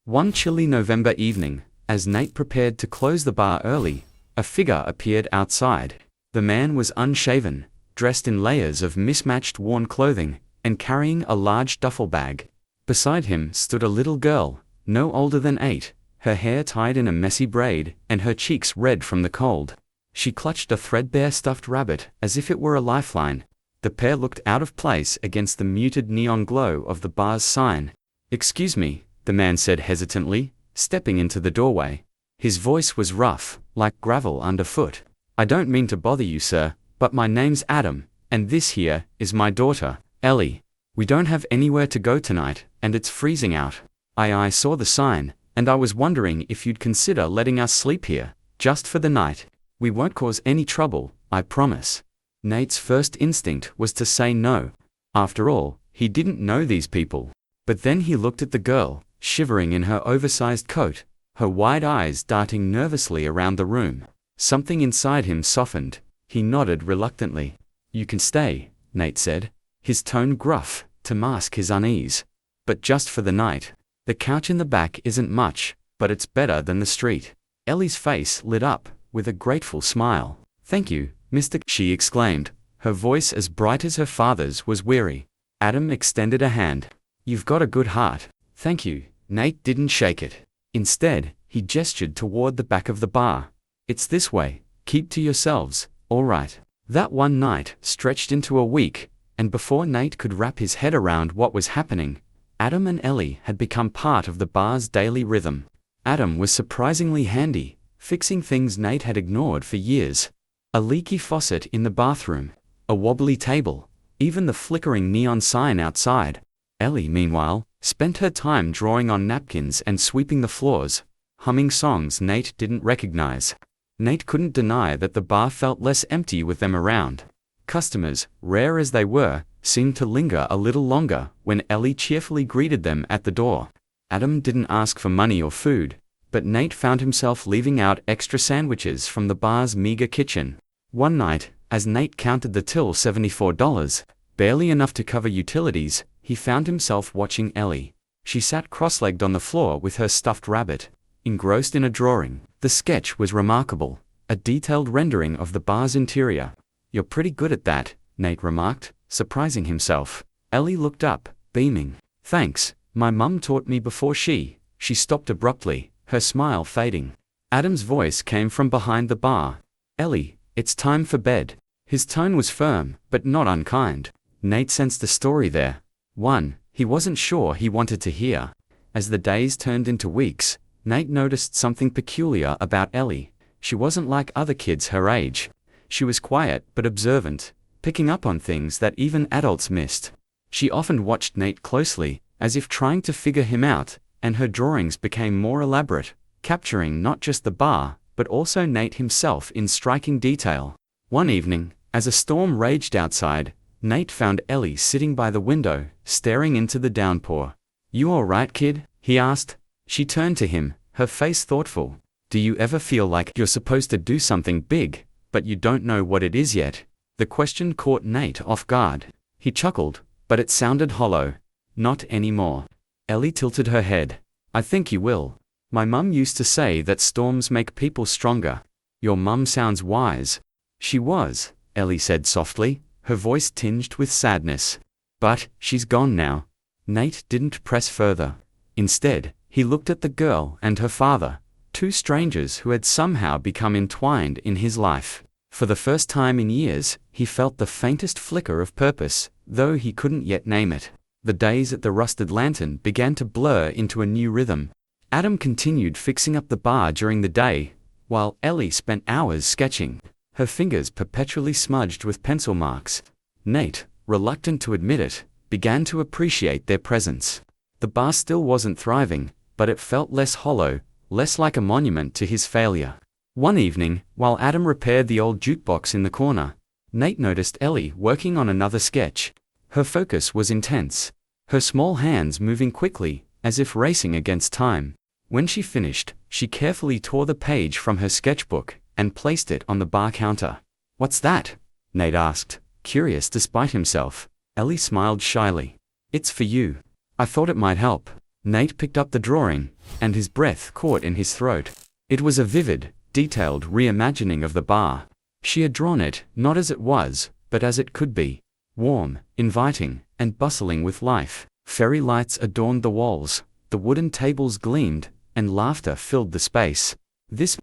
One chilly November evening, as Nate prepared to close the bar early, a figure appeared outside. The man was unshaven, dressed in layers of mismatched worn clothing, and carrying a large duffel bag. Beside him stood a little girl, no older than 8, her hair tied in a messy braid and her cheeks red from the cold. She clutched a threadbare stuffed rabbit as if it were a lifeline. The pair looked out of place against the muted neon glow of the bar's sign. "Excuse me," the man said hesitantly, stepping into the doorway. His voice was rough, like gravel underfoot. "I don't mean to bother you, sir, but my name's Adam, and this here is my daughter, Ellie. We don't have anywhere to go tonight, and it's freezing out. I saw the sign, and I was wondering if you'd consider letting us sleep here, just for the night. We won't cause any trouble, I promise." Nate's first instinct was to say no. After all, he didn't know these people. But then he looked at the girl, shivering in her oversized coat, her wide eyes darting nervously around the room. Something inside him softened. He nodded reluctantly. "You can stay," Nate said, his tone gruff, to mask his unease. "But just for the night. The couch in the back isn't much, but it's better than the street." Ellie's face lit up, with a grateful smile. "Thank you, Mr. she exclaimed, her voice as bright as her father's was weary. Adam extended a hand. "You've got a good heart." "Thank you." Nate didn't shake it. Instead, he gestured toward the back of the bar. "It's this way. Keep to yourselves, all right." That one night stretched into a week, and before Nate could wrap his head around what was happening, Adam and Ellie had become part of the bar's daily rhythm. Adam was surprisingly handy, fixing things Nate had ignored for years. A leaky faucet in the bathroom, a wobbly table, even the flickering neon sign outside. Ellie, meanwhile, spent her time drawing on napkins and sweeping the floors, humming songs Nate didn't recognize. Nate couldn't deny that the bar felt less empty with them around. Customers, rare as they were, seemed to linger a little longer when Ellie cheerfully greeted them at the door. Adam didn't ask for money or food, but Nate found himself leaving out extra sandwiches from the bar's meager kitchen. One night, as Nate counted the till $74, barely enough to cover utilities, he found himself watching Ellie. She sat cross-legged on the floor with her stuffed rabbit, engrossed in a drawing. The sketch was remarkable, a detailed rendering of the bar's interior. "You're pretty good at that," Nate remarked, surprising himself. Ellie looked up, beaming. "Thanks, my mum taught me before she stopped abruptly, her smile fading. Adam's voice came from behind the bar. "Ellie, it's time for bed." His tone was firm, but not unkind. Nate sensed a story there. One he wasn't sure he wanted to hear. As the days turned into weeks, Nate noticed something peculiar about Ellie. She wasn't like other kids her age. She was quiet but observant, picking up on things that even adults missed. She often watched Nate closely, as if trying to figure him out, and her drawings became more elaborate, capturing not just the bar, but also Nate himself in striking detail. One evening, as a storm raged outside, Nate found Ellie sitting by the window, staring into the downpour. "You all right, kid?" he asked. She turned to him, her face thoughtful. "Do you ever feel like you're supposed to do something big, but you don't know what it is yet?" The question caught Nate off guard. He chuckled, but it sounded hollow. "Not anymore." Ellie tilted her head. "I think you will. My mum used to say that storms make people stronger." "Your mum sounds wise." "She was," Ellie said softly, her voice tinged with sadness. "But she's gone now." Nate didn't press further. Instead, he looked at the girl and her father, two strangers who had somehow become entwined in his life. For the first time in years, he felt the faintest flicker of purpose, though he couldn't yet name it. The days at the Rusted Lantern began to blur into a new rhythm. Adam continued fixing up the bar during the day, while Ellie spent hours sketching, her fingers perpetually smudged with pencil marks. Nate, reluctant to admit it, began to appreciate their presence. The bar still wasn't thriving, but it felt less hollow, less like a monument to his failure. One evening, while Adam repaired the old jukebox in the corner, Nate noticed Ellie working on another sketch. Her focus was intense, her small hands moving quickly, as if racing against time. When she finished, she carefully tore the page from her sketchbook and placed it on the bar counter. "What's that?" Nate asked, curious despite himself. Ellie smiled shyly. "It's for you. I thought it might help." Nate picked up the drawing, and his breath caught in his throat. It was a vivid, detailed reimagining of the bar. She had drawn it, not as it was, but as it could be. Warm, inviting, and bustling with life. Fairy lights adorned the walls, the wooden tables gleamed, and laughter filled the space.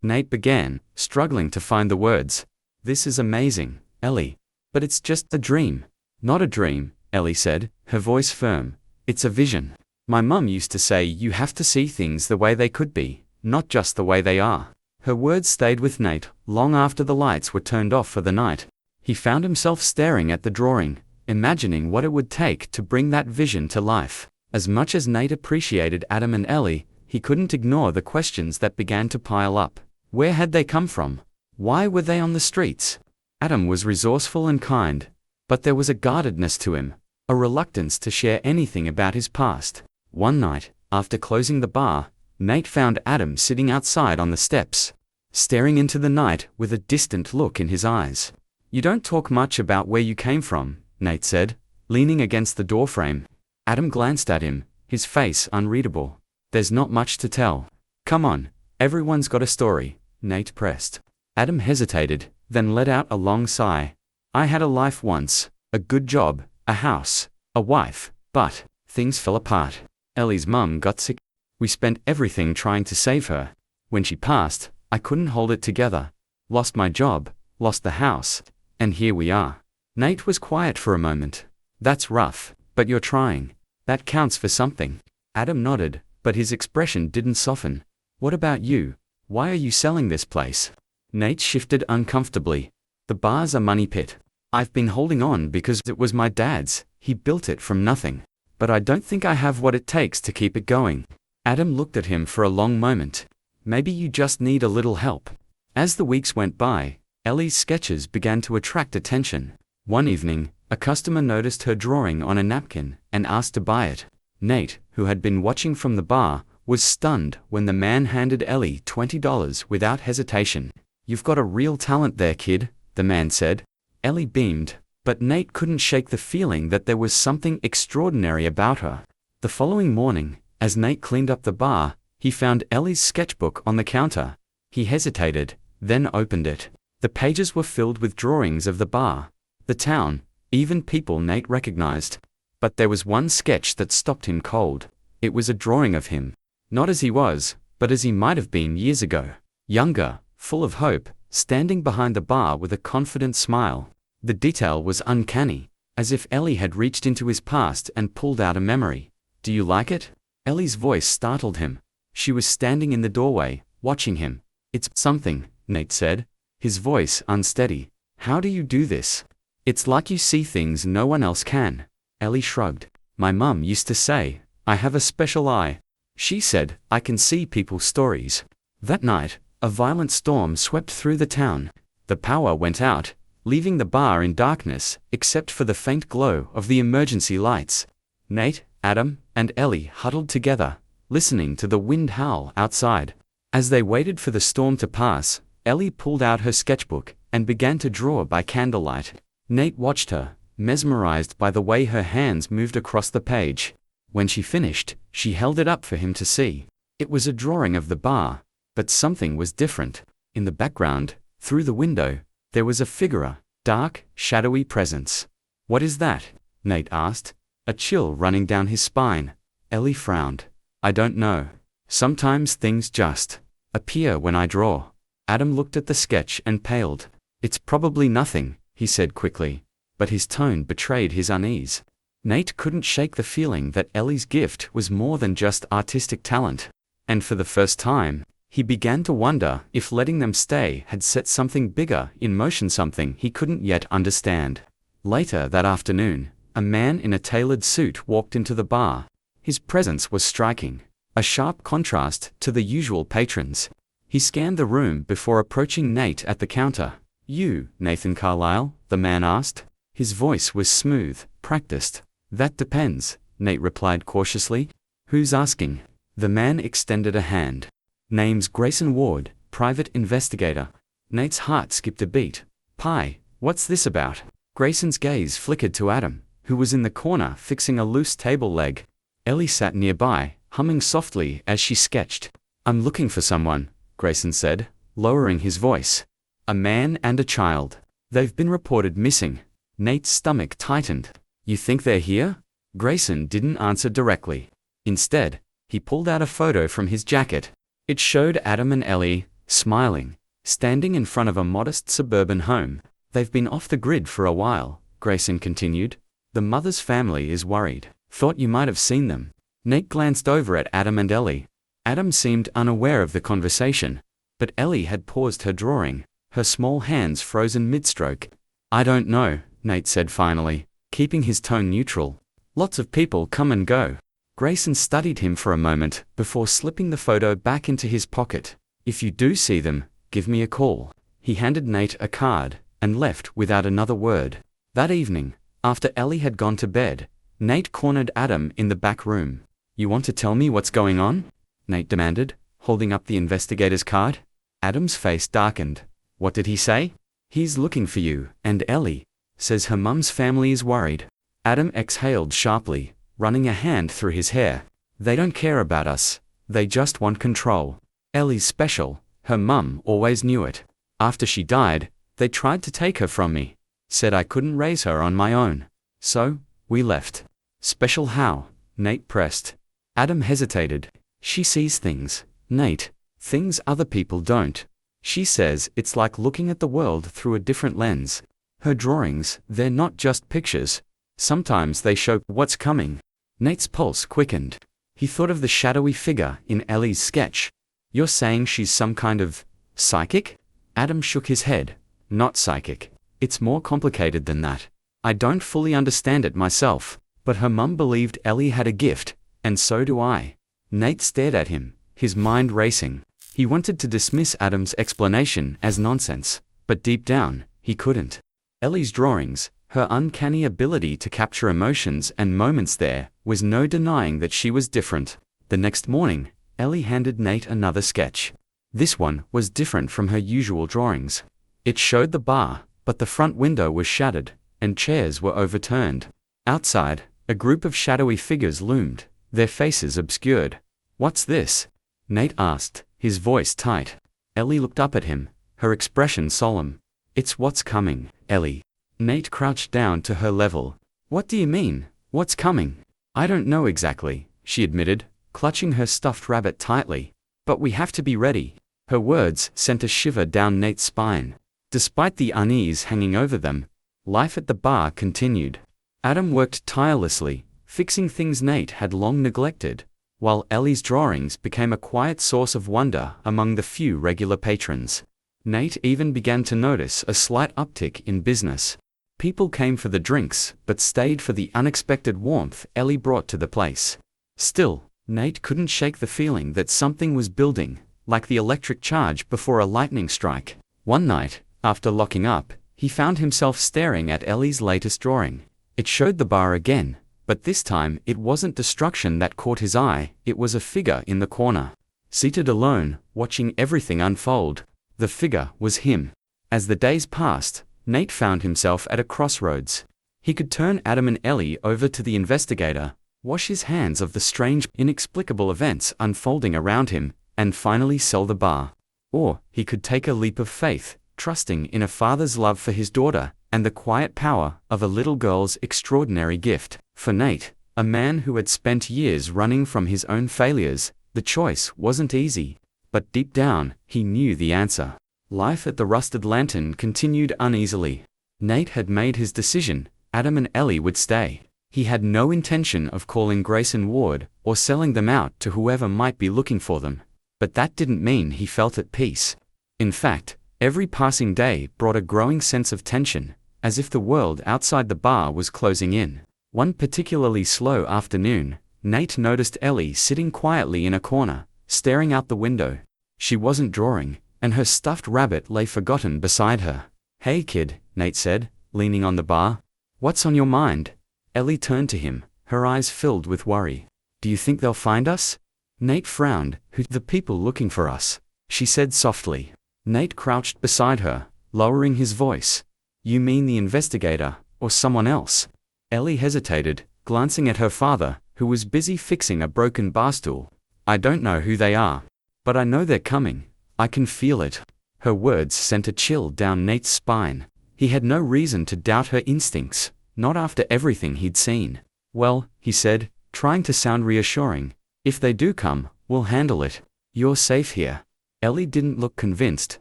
Nate began, struggling to find the words. This is amazing, Ellie. But it's just a dream. Not a dream, Ellie said, her voice firm. It's a vision. My mum used to say you have to see things the way they could be, not just the way they are. Her words stayed with Nate long after the lights were turned off for the night. He found himself staring at the drawing, imagining what it would take to bring that vision to life. As much as Nate appreciated Adam and Ellie, he couldn't ignore the questions that began to pile up. Where had they come from? Why were they on the streets? Adam was resourceful and kind, but there was a guardedness to him, a reluctance to share anything about his past. One night, after closing the bar, Nate found Adam sitting outside on the steps, staring into the night with a distant look in his eyes. You don't talk much about where you came from, Nate said, leaning against the doorframe. Adam glanced at him, his face unreadable. There's not much to tell. Come on, everyone's got a story, Nate pressed. Adam hesitated, then let out a long sigh. I had a life once, a good job, a house, a wife, but things fell apart. Ellie's mum got sick. We spent everything trying to save her. When she passed, I couldn't hold it together. Lost my job, lost the house, and here we are. Nate was quiet for a moment. That's rough, but you're trying. That counts for something. Adam nodded, but his expression didn't soften. What about you? Why are you selling this place? Nate shifted uncomfortably. The bar's a money pit. I've been holding on because it was my dad's. He built it from nothing. But I don't think I have what it takes to keep it going. Adam looked at him for a long moment. Maybe you just need a little help. As the weeks went by, Ellie's sketches began to attract attention. One evening, a customer noticed her drawing on a napkin and asked to buy it. Nate, who had been watching from the bar, was stunned when the man handed Ellie $20 without hesitation. You've got a real talent there, kid, the man said. Ellie beamed, but Nate couldn't shake the feeling that there was something extraordinary about her. The following morning, as Nate cleaned up the bar, he found Ellie's sketchbook on the counter. He hesitated, then opened it. The pages were filled with drawings of the bar, the town, even people Nate recognized. But there was one sketch that stopped him cold. It was a drawing of him. Not as he was, but as he might have been years ago. Younger, full of hope, standing behind the bar with a confident smile. The detail was uncanny, as if Ellie had reached into his past and pulled out a memory. Do you like it? Ellie's voice startled him. She was standing in the doorway, watching him. It's something, Nate said, his voice unsteady. How do you do this? It's like you see things no one else can. Ellie shrugged. My mum used to say, I have a special eye. She said, I can see people's stories. That night, a violent storm swept through the town. The power went out, leaving the bar in darkness, except for the faint glow of the emergency lights. Nate, Adam, and Ellie huddled together, listening to the wind howl outside. As they waited for the storm to pass, Ellie pulled out her sketchbook and began to draw by candlelight. Nate watched her, mesmerized by the way her hands moved across the page. When she finished, she held it up for him to see. It was a drawing of the bar, but something was different. In the background, through the window, there was a figure, dark, shadowy presence. What is that? Nate asked, a chill running down his spine. Ellie frowned. I don't know. Sometimes things just appear when I draw. Adam looked at the sketch and paled. It's probably nothing, he said quickly, but his tone betrayed his unease. Nate couldn't shake the feeling that Ellie's gift was more than just artistic talent. And for the first time, he began to wonder if letting them stay had set something bigger in motion, something he couldn't yet understand. Later that afternoon, a man in a tailored suit walked into the bar. His presence was striking, a sharp contrast to the usual patrons. He scanned the room before approaching Nate at the counter. You, Nathan Carlyle? The man asked. His voice was smooth, practiced. That depends, Nate replied cautiously. Who's asking? The man extended a hand. Name's Grayson Ward, private investigator. Nate's heart skipped a beat. Pie, what's this about? Grayson's gaze flickered to Adam, who was in the corner fixing a loose table leg. Ellie sat nearby, humming softly as she sketched. "I'm looking for someone," Grayson said, lowering his voice. "A man and a child. They've been reported missing." Nate's stomach tightened. "You think they're here?" Grayson didn't answer directly. Instead, he pulled out a photo from his jacket. It showed Adam and Ellie, smiling, standing in front of a modest suburban home. "They've been off the grid for a while," Grayson continued. "The mother's family is worried. Thought you might have seen them." Nate glanced over at Adam and Ellie. Adam seemed unaware of the conversation, but Ellie had paused her drawing, her small hands frozen mid-stroke. "I don't know," Nate said finally, keeping his tone neutral. "Lots of people come and go." Grayson studied him for a moment before slipping the photo back into his pocket. "If you do see them, give me a call." He handed Nate a card and left without another word. That evening, after Ellie had gone to bed, Nate cornered Adam in the back room. "You want to tell me what's going on?" Nate demanded, holding up the investigator's card. Adam's face darkened. "What did he say?" "He's looking for you and Ellie. Says her mum's family is worried." Adam exhaled sharply, running a hand through his hair. "They don't care about us. They just want control. Ellie's special. Her mum always knew it. After she died, they tried to take her from me. Said I couldn't raise her on my own. So, we left." "Special how?" Nate pressed. Adam hesitated. "She sees things, Nate. Things other people don't. She says it's like looking at the world through a different lens. Her drawings, they're not just pictures. Sometimes they show what's coming." Nate's pulse quickened. He thought of the shadowy figure in Ellie's sketch. "You're saying she's some kind of psychic?" Adam shook his head. "Not psychic. It's more complicated than that. I don't fully understand it myself, but her mum believed Ellie had a gift, and so do I." Nate stared at him, his mind racing. He wanted to dismiss Adam's explanation as nonsense, but deep down, he couldn't. Ellie's drawings, her uncanny ability to capture emotions and moments, there was no denying that she was different. The next morning, Ellie handed Nate another sketch. This one was different from her usual drawings. It showed the bar, but the front window was shattered, and chairs were overturned. Outside, a group of shadowy figures loomed, their faces obscured. "What's this?" Nate asked, his voice tight. Ellie looked up at him, her expression solemn. "It's what's coming, Ellie." Nate crouched down to her level. "What do you mean, what's coming?" "I don't know exactly," she admitted, clutching her stuffed rabbit tightly. "But we have to be ready." Her words sent a shiver down Nate's spine. Despite the unease hanging over them, life at the bar continued. Adam worked tirelessly, fixing things Nate had long neglected, while Ellie's drawings became a quiet source of wonder among the few regular patrons. Nate even began to notice a slight uptick in business. People came for the drinks, but stayed for the unexpected warmth Ellie brought to the place. Still, Nate couldn't shake the feeling that something was building, like the electric charge before a lightning strike. One night, after locking up, he found himself staring at Ellie's latest drawing. It showed the bar again, but this time it wasn't destruction that caught his eye, it was a figure in the corner. Seated alone, watching everything unfold. The figure was him. As the days passed, Nate found himself at a crossroads. He could turn Adam and Ellie over to the investigator, wash his hands of the strange, inexplicable events unfolding around him, and finally sell the bar. Or, he could take a leap of faith, trusting in a father's love for his daughter, and the quiet power of a little girl's extraordinary gift. For Nate, a man who had spent years running from his own failures, the choice wasn't easy. But deep down, he knew the answer. Life at the Rusted Lantern continued uneasily. Nate had made his decision, Adam and Ellie would stay. He had no intention of calling Grayson Ward or selling them out to whoever might be looking for them. But that didn't mean he felt at peace. In fact, every passing day brought a growing sense of tension, as if the world outside the bar was closing in. One particularly slow afternoon, Nate noticed Ellie sitting quietly in a corner, staring out the window. She wasn't drawing, and her stuffed rabbit lay forgotten beside her. "Hey kid," Nate said, leaning on the bar. "What's on your mind?" Ellie turned to him, her eyes filled with worry. "Do you think they'll find us?" Nate frowned. "Who the people looking for us?" she said softly. Nate crouched beside her, lowering his voice. "You mean the investigator, or someone else?" Ellie hesitated, glancing at her father, who was busy fixing a broken bar stool. I don't know who they are, but I know they're coming. I can feel it. Her words sent a chill down Nate's spine. He had no reason to doubt her instincts, not after everything he'd seen. Well, he said, trying to sound reassuring, if they do come, we'll handle it. You're safe here. Ellie didn't look convinced,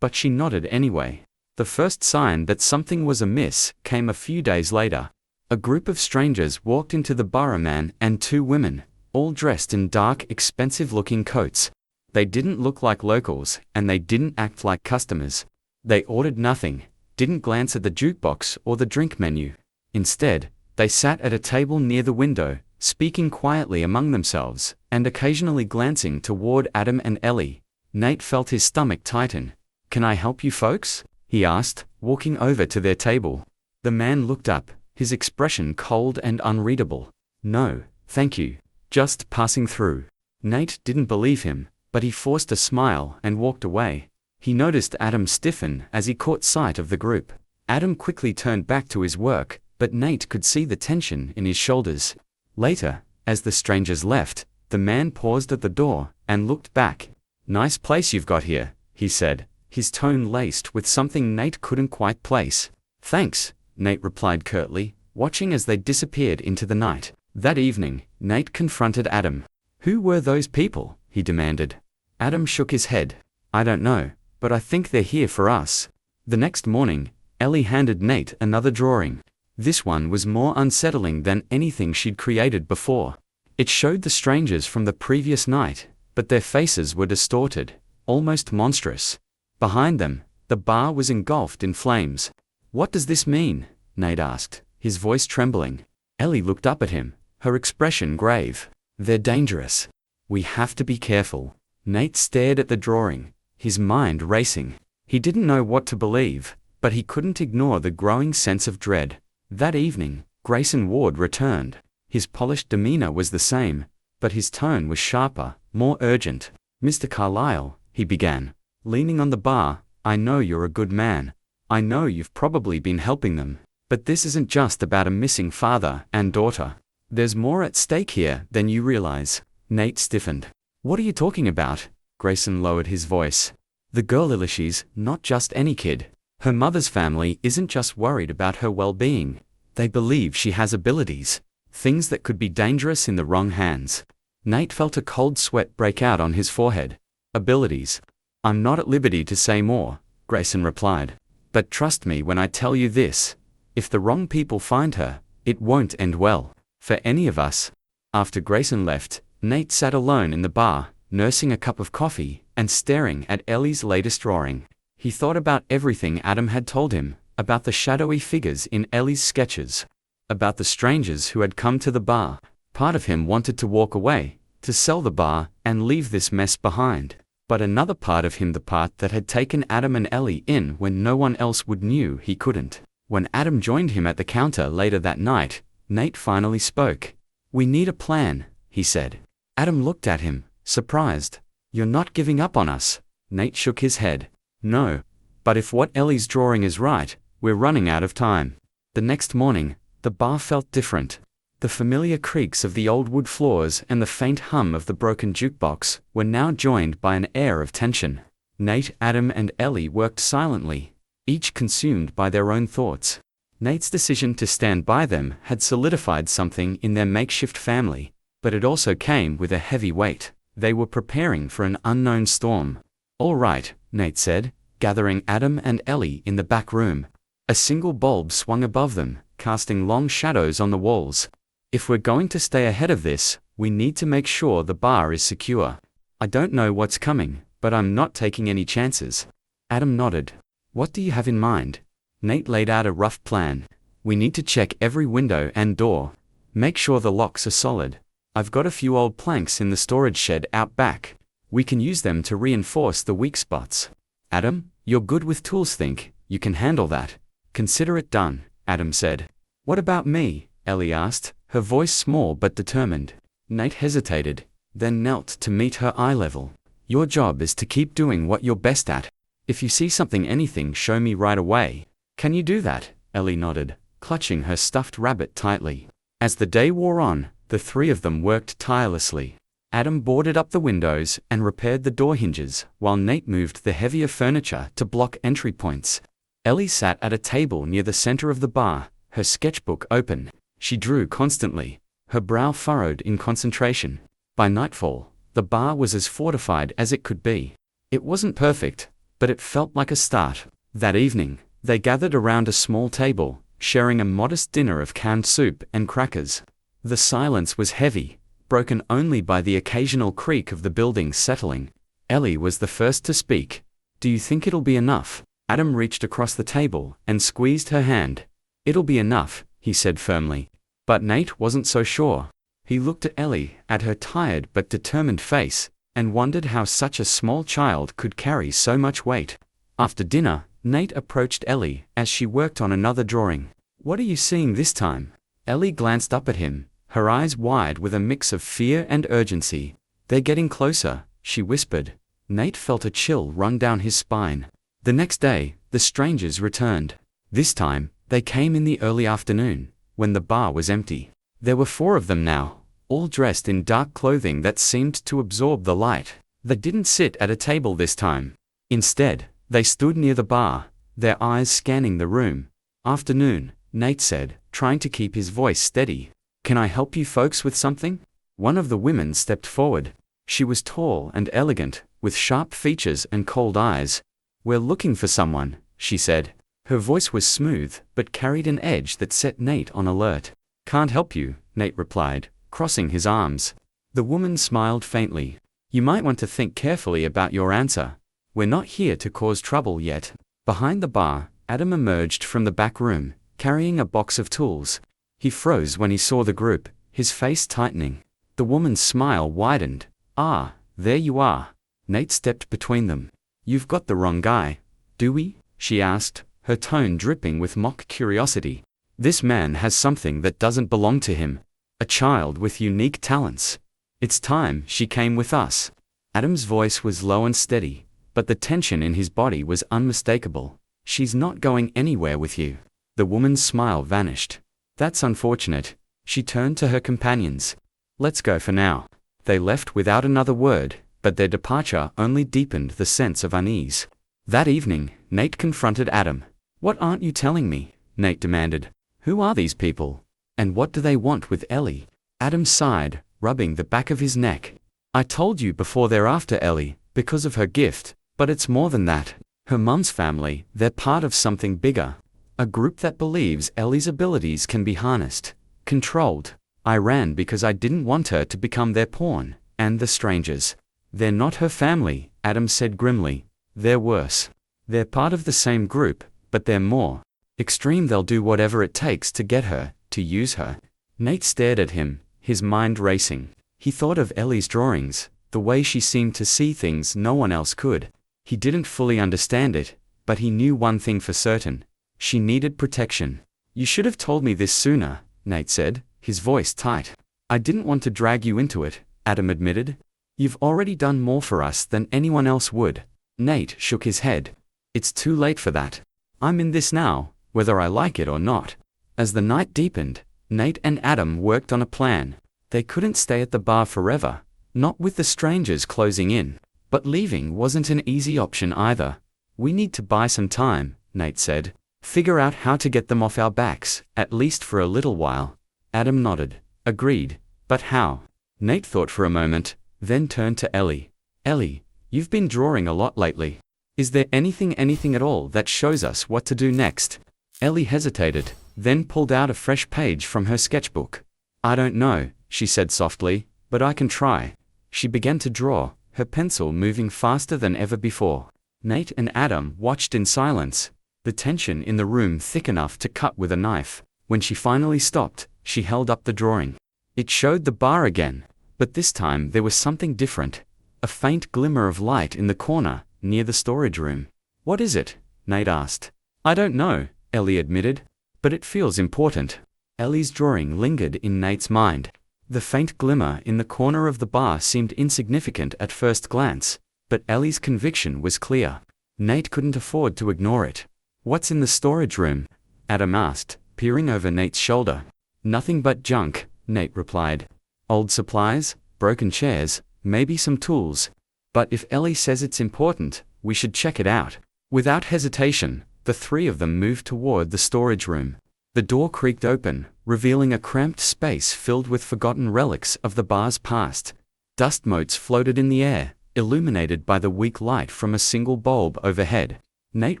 but she nodded anyway. The first sign that something was amiss came a few days later. A group of strangers walked into the bar, a man and two women, all dressed in dark, expensive-looking coats. They didn't look like locals, and they didn't act like customers. They ordered nothing, didn't glance at the jukebox or the drink menu. Instead, they sat at a table near the window, speaking quietly among themselves, and occasionally glancing toward Adam and Ellie. Nate felt his stomach tighten. "Can I help you folks?" he asked, walking over to their table. The man looked up, his expression cold and unreadable. "No, thank you. Just passing through." Nate didn't believe him, but he forced a smile and walked away. He noticed Adam stiffen as he caught sight of the group. Adam quickly turned back to his work, but Nate could see the tension in his shoulders. Later, as the strangers left, the man paused at the door and looked back. "Nice place you've got here," he said, his tone laced with something Nate couldn't quite place. "Thanks," Nate replied curtly, watching as they disappeared into the night. That evening, Nate confronted Adam. "Who were those people?" he demanded. Adam shook his head. "I don't know, but I think they're here for us." The next morning, Ellie handed Nate another drawing. This one was more unsettling than anything she'd created before. It showed the strangers from the previous night, but their faces were distorted, almost monstrous. Behind them, the bar was engulfed in flames. "What does this mean?" Nate asked, his voice trembling. Ellie looked up at him, her expression grave. "They're dangerous. We have to be careful." Nate stared at the drawing, his mind racing. He didn't know what to believe, but he couldn't ignore the growing sense of dread. That evening, Grayson Ward returned. His polished demeanor was the same, but his tone was sharper, more urgent. "Mr. Carlyle," he began, leaning on the bar, "I know you're a good man. I know you've probably been helping them. But this isn't just about a missing father and daughter. There's more at stake here than you realize." Nate stiffened. "What are you talking about?" Grayson lowered his voice. "The girl Ilish's not just any kid. Her mother's family isn't just worried about her well-being. They believe she has abilities, things that could be dangerous in the wrong hands." Nate felt a cold sweat break out on his forehead. "Abilities? I'm not at liberty to say more," Grayson replied. "But trust me when I tell you this. If the wrong people find her, it won't end well for any of us." After Grayson left, Nate sat alone in the bar, nursing a cup of coffee and staring at Ellie's latest drawing. He thought about everything Adam had told him, about the shadowy figures in Ellie's sketches, about the strangers who had come to the bar. Part of him wanted to walk away, to sell the bar, and leave this mess behind. But another part of him, the part that had taken Adam and Ellie in when no one else would, knew he couldn't. When Adam joined him at the counter later that night, Nate finally spoke. "We need a plan," he said. Adam looked at him, surprised. "You're not giving up on us?" Nate shook his head. "No. But if what Ellie's drawing is right, we're running out of time." The next morning, the bar felt different. The familiar creaks of the old wood floors and the faint hum of the broken jukebox were now joined by an air of tension. Nate, Adam, and Ellie worked silently, each consumed by their own thoughts. Nate's decision to stand by them had solidified something in their makeshift family, but it also came with a heavy weight. They were preparing for an unknown storm. "All right," Nate said, gathering Adam and Ellie in the back room. A single bulb swung above them, casting long shadows on the walls. "If we're going to stay ahead of this, we need to make sure the bar is secure. I don't know what's coming, but I'm not taking any chances." Adam nodded. "What do you have in mind?" Nate laid out a rough plan. "We need to check every window and door. Make sure the locks are solid. I've got a few old planks in the storage shed out back. We can use them to reinforce the weak spots." "Adam, you're good with tools. Think you can handle that." "Consider it done," Adam said. "What about me?" Ellie asked, her voice small but determined. Nate hesitated, then knelt to meet her eye level. "Your job is to keep doing what you're best at. If you see anything, show me right away." "Can you do that?" Ellie nodded, clutching her stuffed rabbit tightly. As the day wore on, The three of them worked tirelessly. Adam boarded up the windows and repaired the door hinges, while Nate moved the heavier furniture to block entry points. Ellie sat at a table near the center of the bar, her sketchbook open. She drew constantly, her brow furrowed in concentration. By nightfall, the bar was as fortified as it could be. It wasn't perfect, but it felt like a start. That evening, they gathered around a small table, sharing a modest dinner of canned soup and crackers. The silence was heavy, broken only by the occasional creak of the building settling. Ellie was the first to speak. "Do you think it'll be enough?" Adam reached across the table and squeezed her hand. "It'll be enough," he said firmly. But Nate wasn't so sure. He looked at Ellie, at her tired but determined face, and wondered how such a small child could carry so much weight. After dinner, Nate approached Ellie as she worked on another drawing. "What are you seeing this time?" Ellie glanced up at him, her eyes wide with a mix of fear and urgency. "They're getting closer," she whispered. Nate felt a chill run down his spine. The next day, the strangers returned. This time, they came in the early afternoon, when the bar was empty. There were 4 of them now, all dressed in dark clothing that seemed to absorb the light. They didn't sit at a table this time. Instead, they stood near the bar, their eyes scanning the room. "Afternoon," Nate said, trying to keep his voice steady. "Can I help you folks with something?" One of the women stepped forward. She was tall and elegant, with sharp features and cold eyes. "We're looking for someone," she said. Her voice was smooth, but carried an edge that set Nate on alert. "Can't help you," Nate replied, crossing his arms. The woman smiled faintly. "You might want to think carefully about your answer. We're not here to cause trouble yet." Behind the bar, Adam emerged from the back room, carrying a box of tools. He froze when he saw the group, his face tightening. The woman's smile widened. "Ah, there you are." Nate stepped between them. "You've got the wrong guy, do we?" she asked, her tone dripping with mock curiosity. "This man has something that doesn't belong to him. A child with unique talents. It's time she came with us." Adam's voice was low and steady, but the tension in his body was unmistakable. "She's not going anywhere with you." The woman's smile vanished. "That's unfortunate." She turned to her companions. "Let's go for now." They left without another word, but their departure only deepened the sense of unease. That evening, Nate confronted Adam. "What aren't you telling me?" Nate demanded. "Who are these people? And what do they want with Ellie?" Adam sighed, rubbing the back of his neck. "I told you before they're after Ellie, because of her gift, but it's more than that. Her mum's family, they're part of something bigger. A group that believes Ellie's abilities can be harnessed, controlled. I ran because I didn't want her to become their pawn, and the strangers. They're not her family," Adam said grimly. "They're worse. They're part of the same group, but they're more extreme. They'll do whatever it takes to get her, to use her." Nate stared at him, his mind racing. He thought of Ellie's drawings, the way she seemed to see things no one else could. He didn't fully understand it, but he knew one thing for certain. She needed protection. "You should have told me this sooner," Nate said, his voice tight. "I didn't want to drag you into it," Adam admitted. "You've already done more for us than anyone else would." Nate shook his head. "It's too late for that. I'm in this now, whether I like it or not." As the night deepened, Nate and Adam worked on a plan. They couldn't stay at the bar forever, not with the strangers closing in. But leaving wasn't an easy option either. "We need to buy some time," Nate said. "Figure out how to get them off our backs, at least for a little while." Adam nodded. "Agreed. But how?" Nate thought for a moment, then turned to Ellie. "Ellie, you've been drawing a lot lately. Is there anything at all that shows us what to do next?" Ellie hesitated, then pulled out a fresh page from her sketchbook. "I don't know," she said softly, "but I can try." She began to draw, her pencil moving faster than ever before. Nate and Adam watched in silence, the tension in the room thick enough to cut with a knife. When she finally stopped, she held up the drawing. It showed the bar again, but this time there was something different. A faint glimmer of light in the corner, near the storage room. "What is it?" Nate asked. "I don't know," Ellie admitted, "but it feels important." Ellie's drawing lingered in Nate's mind. The faint glimmer in the corner of the bar seemed insignificant at first glance, but Ellie's conviction was clear. Nate couldn't afford to ignore it. "What's in the storage room?" Adam asked, peering over Nate's shoulder. "Nothing but junk," Nate replied. Old supplies, broken chairs, maybe some tools. But if Ellie says it's important, we should check it out. Without hesitation, the three of them moved toward the storage room. The door creaked open, revealing a cramped space filled with forgotten relics of the bar's past. Dust motes floated in the air, illuminated by the weak light from a single bulb overhead. Nate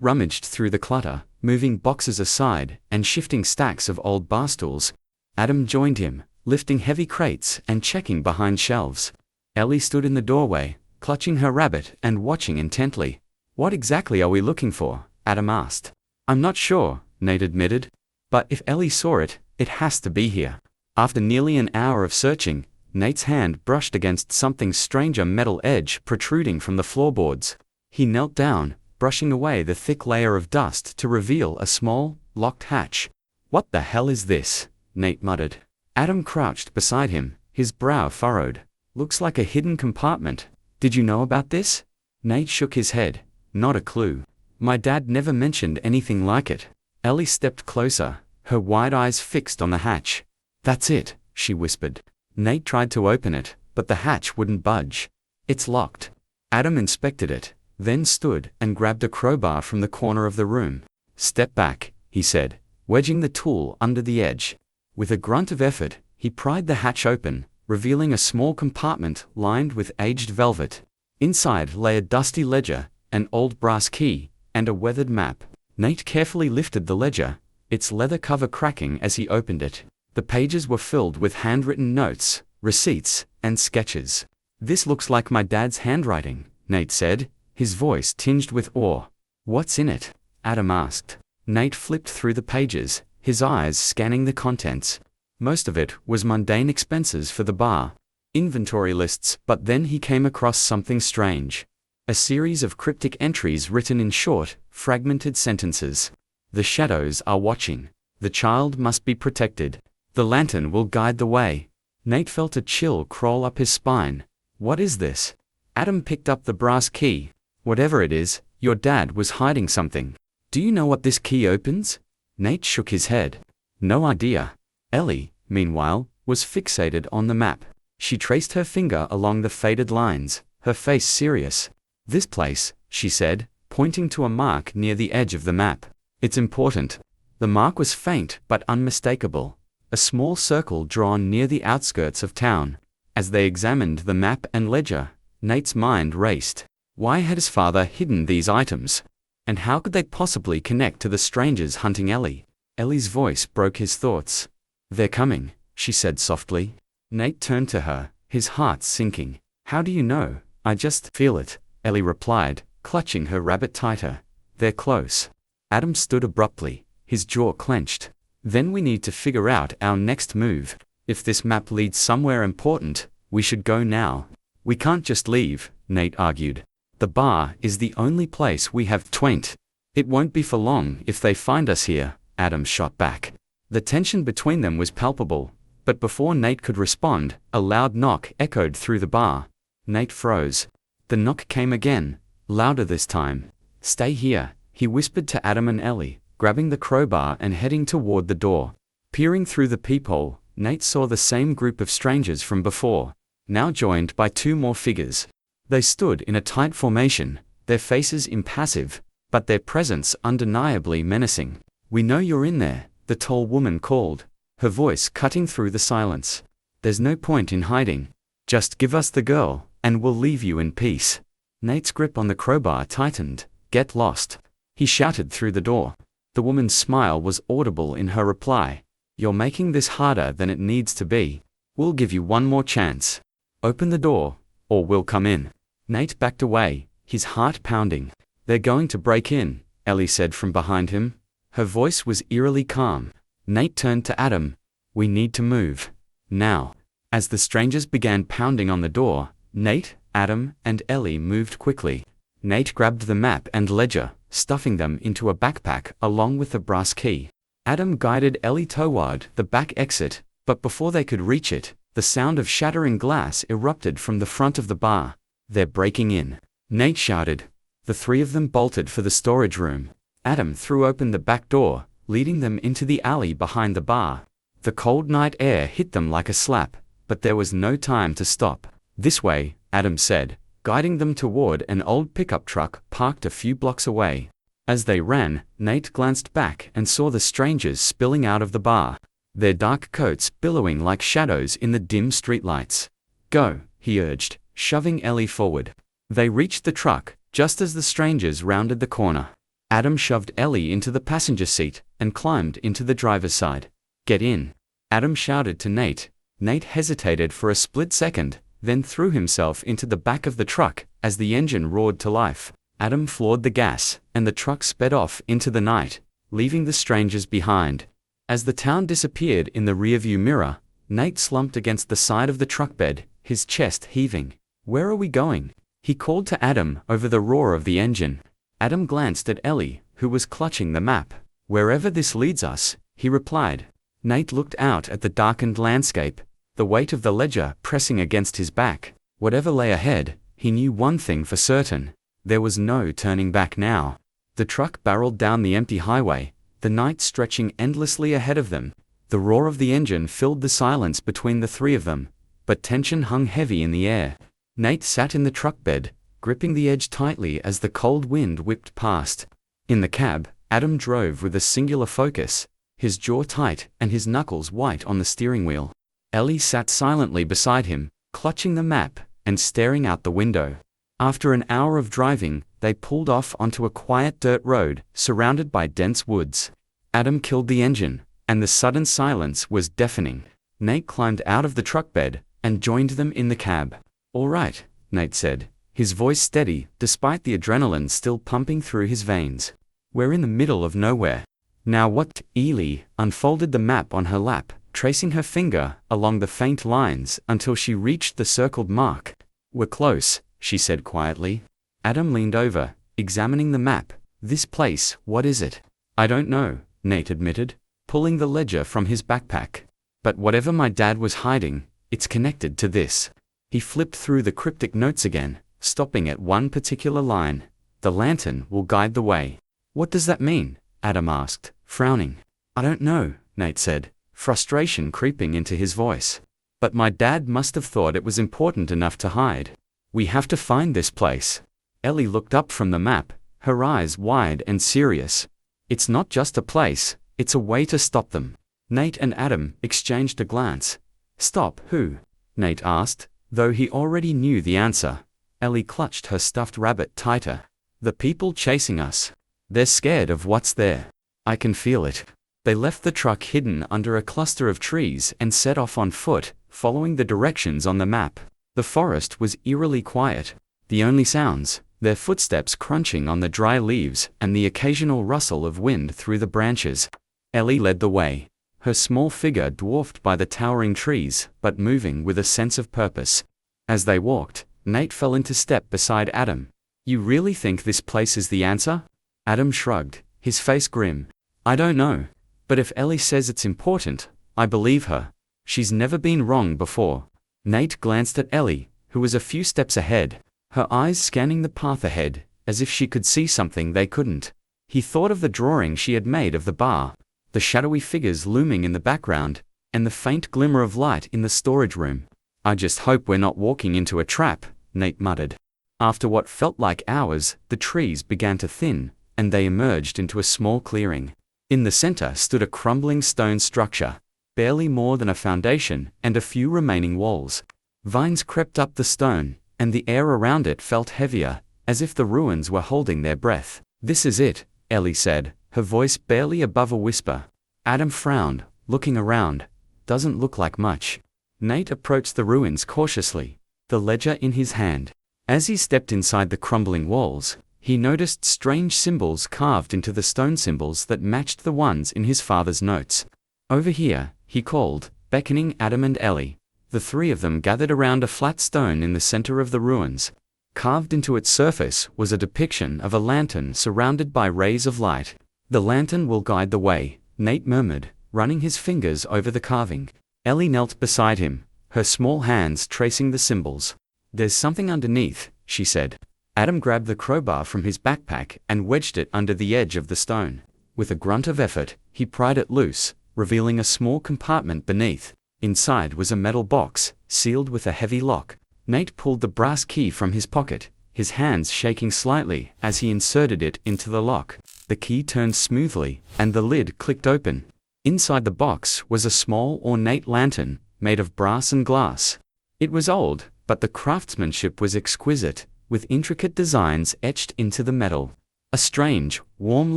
rummaged through the clutter, moving boxes aside and shifting stacks of old bar stools. Adam joined him, lifting heavy crates and checking behind shelves. Ellie stood in the doorway, clutching her rabbit and watching intently. "What exactly are we looking for?" Adam asked. "I'm not sure," Nate admitted. "But if Ellie saw it, it has to be here." After nearly an hour of searching, Nate's hand brushed against something strange, a metal edge protruding from the floorboards. He knelt down, brushing away the thick layer of dust to reveal a small, locked hatch. "What the hell is this?" Nate muttered. Adam crouched beside him, his brow furrowed. "Looks like a hidden compartment. Did you know about this?" Nate shook his head. "Not a clue. My dad never mentioned anything like it." Ellie stepped closer, her wide eyes fixed on the hatch. "That's it," she whispered. Nate tried to open it, but the hatch wouldn't budge. "It's locked." Adam inspected it, then stood and grabbed a crowbar from the corner of the room. "Step back," he said, wedging the tool under the edge. With a grunt of effort, he pried the hatch open, revealing a small compartment lined with aged velvet. Inside lay a dusty ledger, an old brass key, and a weathered map. Nate carefully lifted the ledger, its leather cover cracking as he opened it. The pages were filled with handwritten notes, receipts, and sketches. "This looks like my dad's handwriting," Nate said, his voice tinged with awe. "What's in it?" Adam asked. Nate flipped through the pages, his eyes scanning the contents. Most of it was mundane expenses for the bar. Inventory lists, but then he came across something strange. A series of cryptic entries written in short, fragmented sentences. "The shadows are watching. The child must be protected. The lantern will guide the way." Nate felt a chill crawl up his spine. "What is this?" Adam picked up the brass key. "Whatever it is, your dad was hiding something. Do you know what this key opens?" Nate shook his head. "No idea." Ellie, meanwhile, was fixated on the map. She traced her finger along the faded lines, her face serious. "This place," she said, pointing to a mark near the edge of the map. "It's important." The mark was faint but unmistakable. A small circle drawn near the outskirts of town. As they examined the map and ledger, Nate's mind raced. Why had his father hidden these items? And how could they possibly connect to the strangers hunting Ellie? Ellie's voice broke his thoughts. "They're coming," she said softly. Nate turned to her, his heart sinking. "How do you know?" "I just feel it," Ellie replied, clutching her rabbit tighter. "They're close." Adam stood abruptly, his jaw clenched. "Then we need to figure out our next move. If this map leads somewhere important, we should go now." "We can't just leave," Nate argued. "The bar is the only place we have twent. It won't be for long if they find us here," Adam shot back. The tension between them was palpable, but before Nate could respond, a loud knock echoed through the bar. Nate froze. The knock came again, louder this time. "Stay here," he whispered to Adam and Ellie, grabbing the crowbar and heading toward the door. Peering through the peephole, Nate saw the same group of strangers from before, now joined by two more figures. They stood in a tight formation, their faces impassive, but their presence undeniably menacing. "We know you're in there," the tall woman called, her voice cutting through the silence. "There's no point in hiding. Just give us the girl, and we'll leave you in peace." Nate's grip on the crowbar tightened. "Get lost," he shouted through the door. The woman's smile was audible in her reply. "You're making this harder than it needs to be. We'll give you one more chance. Open the door, or we'll come in." Nate backed away, his heart pounding. "They're going to break in," Ellie said from behind him. Her voice was eerily calm. Nate turned to Adam. "We need to move. Now." As the strangers began pounding on the door, Nate, Adam, and Ellie moved quickly. Nate grabbed the map and ledger, stuffing them into a backpack along with the brass key. Adam guided Ellie toward the back exit, but before they could reach it, the sound of shattering glass erupted from the front of the bar. "They're breaking in," Nate shouted. The three of them bolted for the storage room. Adam threw open the back door, leading them into the alley behind the bar. The cold night air hit them like a slap, but there was no time to stop. "This way," Adam said, guiding them toward an old pickup truck parked a few blocks away. As they ran, Nate glanced back and saw the strangers spilling out of the bar, their dark coats billowing like shadows in the dim streetlights. "Go," he urged, shoving Ellie forward. They reached the truck just as the strangers rounded the corner. Adam shoved Ellie into the passenger seat and climbed into the driver's side. "Get in," Adam shouted to Nate. Nate hesitated for a split second, then threw himself into the back of the truck as the engine roared to life. Adam floored the gas, and the truck sped off into the night, leaving the strangers behind. As the town disappeared in the rearview mirror, Nate slumped against the side of the truck bed, his chest heaving. "Where are we going?" he called to Adam over the roar of the engine. Adam glanced at Ellie, who was clutching the map. "Wherever this leads us," he replied. Nate looked out at the darkened landscape, the weight of the ledger pressing against his back. Whatever lay ahead, he knew one thing for certain. There was no turning back now. The truck barreled down the empty highway, the night stretching endlessly ahead of them. The roar of the engine filled the silence between the three of them, but tension hung heavy in the air. Nate sat in the truck bed, gripping the edge tightly as the cold wind whipped past. In the cab, Adam drove with a singular focus, his jaw tight and his knuckles white on the steering wheel. Ellie sat silently beside him, clutching the map and staring out the window. After an hour of driving, they pulled off onto a quiet dirt road, surrounded by dense woods. Adam killed the engine, and the sudden silence was deafening. Nate climbed out of the truck bed and joined them in the cab. "All right," Nate said, his voice steady despite the adrenaline still pumping through his veins. "We're in the middle of nowhere. Now what?" Ellie unfolded the map on her lap, tracing her finger along the faint lines until she reached the circled mark. "We're close," she said quietly. Adam leaned over, examining the map. "This place, what is it?" "I don't know," Nate admitted, pulling the ledger from his backpack. "But whatever my dad was hiding, it's connected to this." He flipped through the cryptic notes again, stopping at one particular line. "The lantern will guide the way." "What does that mean?" Adam asked, frowning. "I don't know," Nate said, frustration creeping into his voice. "But my dad must have thought it was important enough to hide. We have to find this place." Ellie looked up from the map, her eyes wide and serious. "It's not just a place, it's a way to stop them." Nate and Adam exchanged a glance. "Stop who?" Nate asked, though he already knew the answer. Ellie clutched her stuffed rabbit tighter. "The people chasing us. They're scared of what's there. I can feel it." They left the truck hidden under a cluster of trees and set off on foot, following the directions on the map. The forest was eerily quiet. The only sounds, their footsteps crunching on the dry leaves and the occasional rustle of wind through the branches. Ellie led the way, her small figure dwarfed by the towering trees, but moving with a sense of purpose. As they walked, Nate fell into step beside Adam. "You really think this place is the answer?" Adam shrugged, his face grim. "I don't know. But if Ellie says it's important, I believe her. She's never been wrong before." Nate glanced at Ellie, who was a few steps ahead, her eyes scanning the path ahead, as if she could see something they couldn't. He thought of the drawing she had made of the bar, the shadowy figures looming in the background, and the faint glimmer of light in the storage room. "I just hope we're not walking into a trap," Nate muttered. After what felt like hours, the trees began to thin, and they emerged into a small clearing. In the center stood a crumbling stone structure, barely more than a foundation and a few remaining walls. Vines crept up the stone, and the air around it felt heavier, as if the ruins were holding their breath. "This is it," Ellie said, her voice barely above a whisper. Adam frowned, looking around. "Doesn't look like much." Nate approached the ruins cautiously, the ledger in his hand. As he stepped inside the crumbling walls, he noticed strange symbols carved into the stone symbols that matched the ones in his father's notes. "Over here," he called, beckoning Adam and Ellie. The three of them gathered around a flat stone in the center of the ruins. Carved into its surface was a depiction of a lantern surrounded by rays of light. "The lantern will guide the way," Nate murmured, running his fingers over the carving. Ellie knelt beside him, her small hands tracing the symbols. "There's something underneath," she said. Adam grabbed the crowbar from his backpack and wedged it under the edge of the stone. With a grunt of effort, he pried it loose, revealing a small compartment beneath. Inside was a metal box, sealed with a heavy lock. Nate pulled the brass key from his pocket, his hands shaking slightly as he inserted it into the lock. The key turned smoothly, and the lid clicked open. Inside the box was a small, ornate lantern, made of brass and glass. It was old, but the craftsmanship was exquisite, with intricate designs etched into the metal. A strange, warm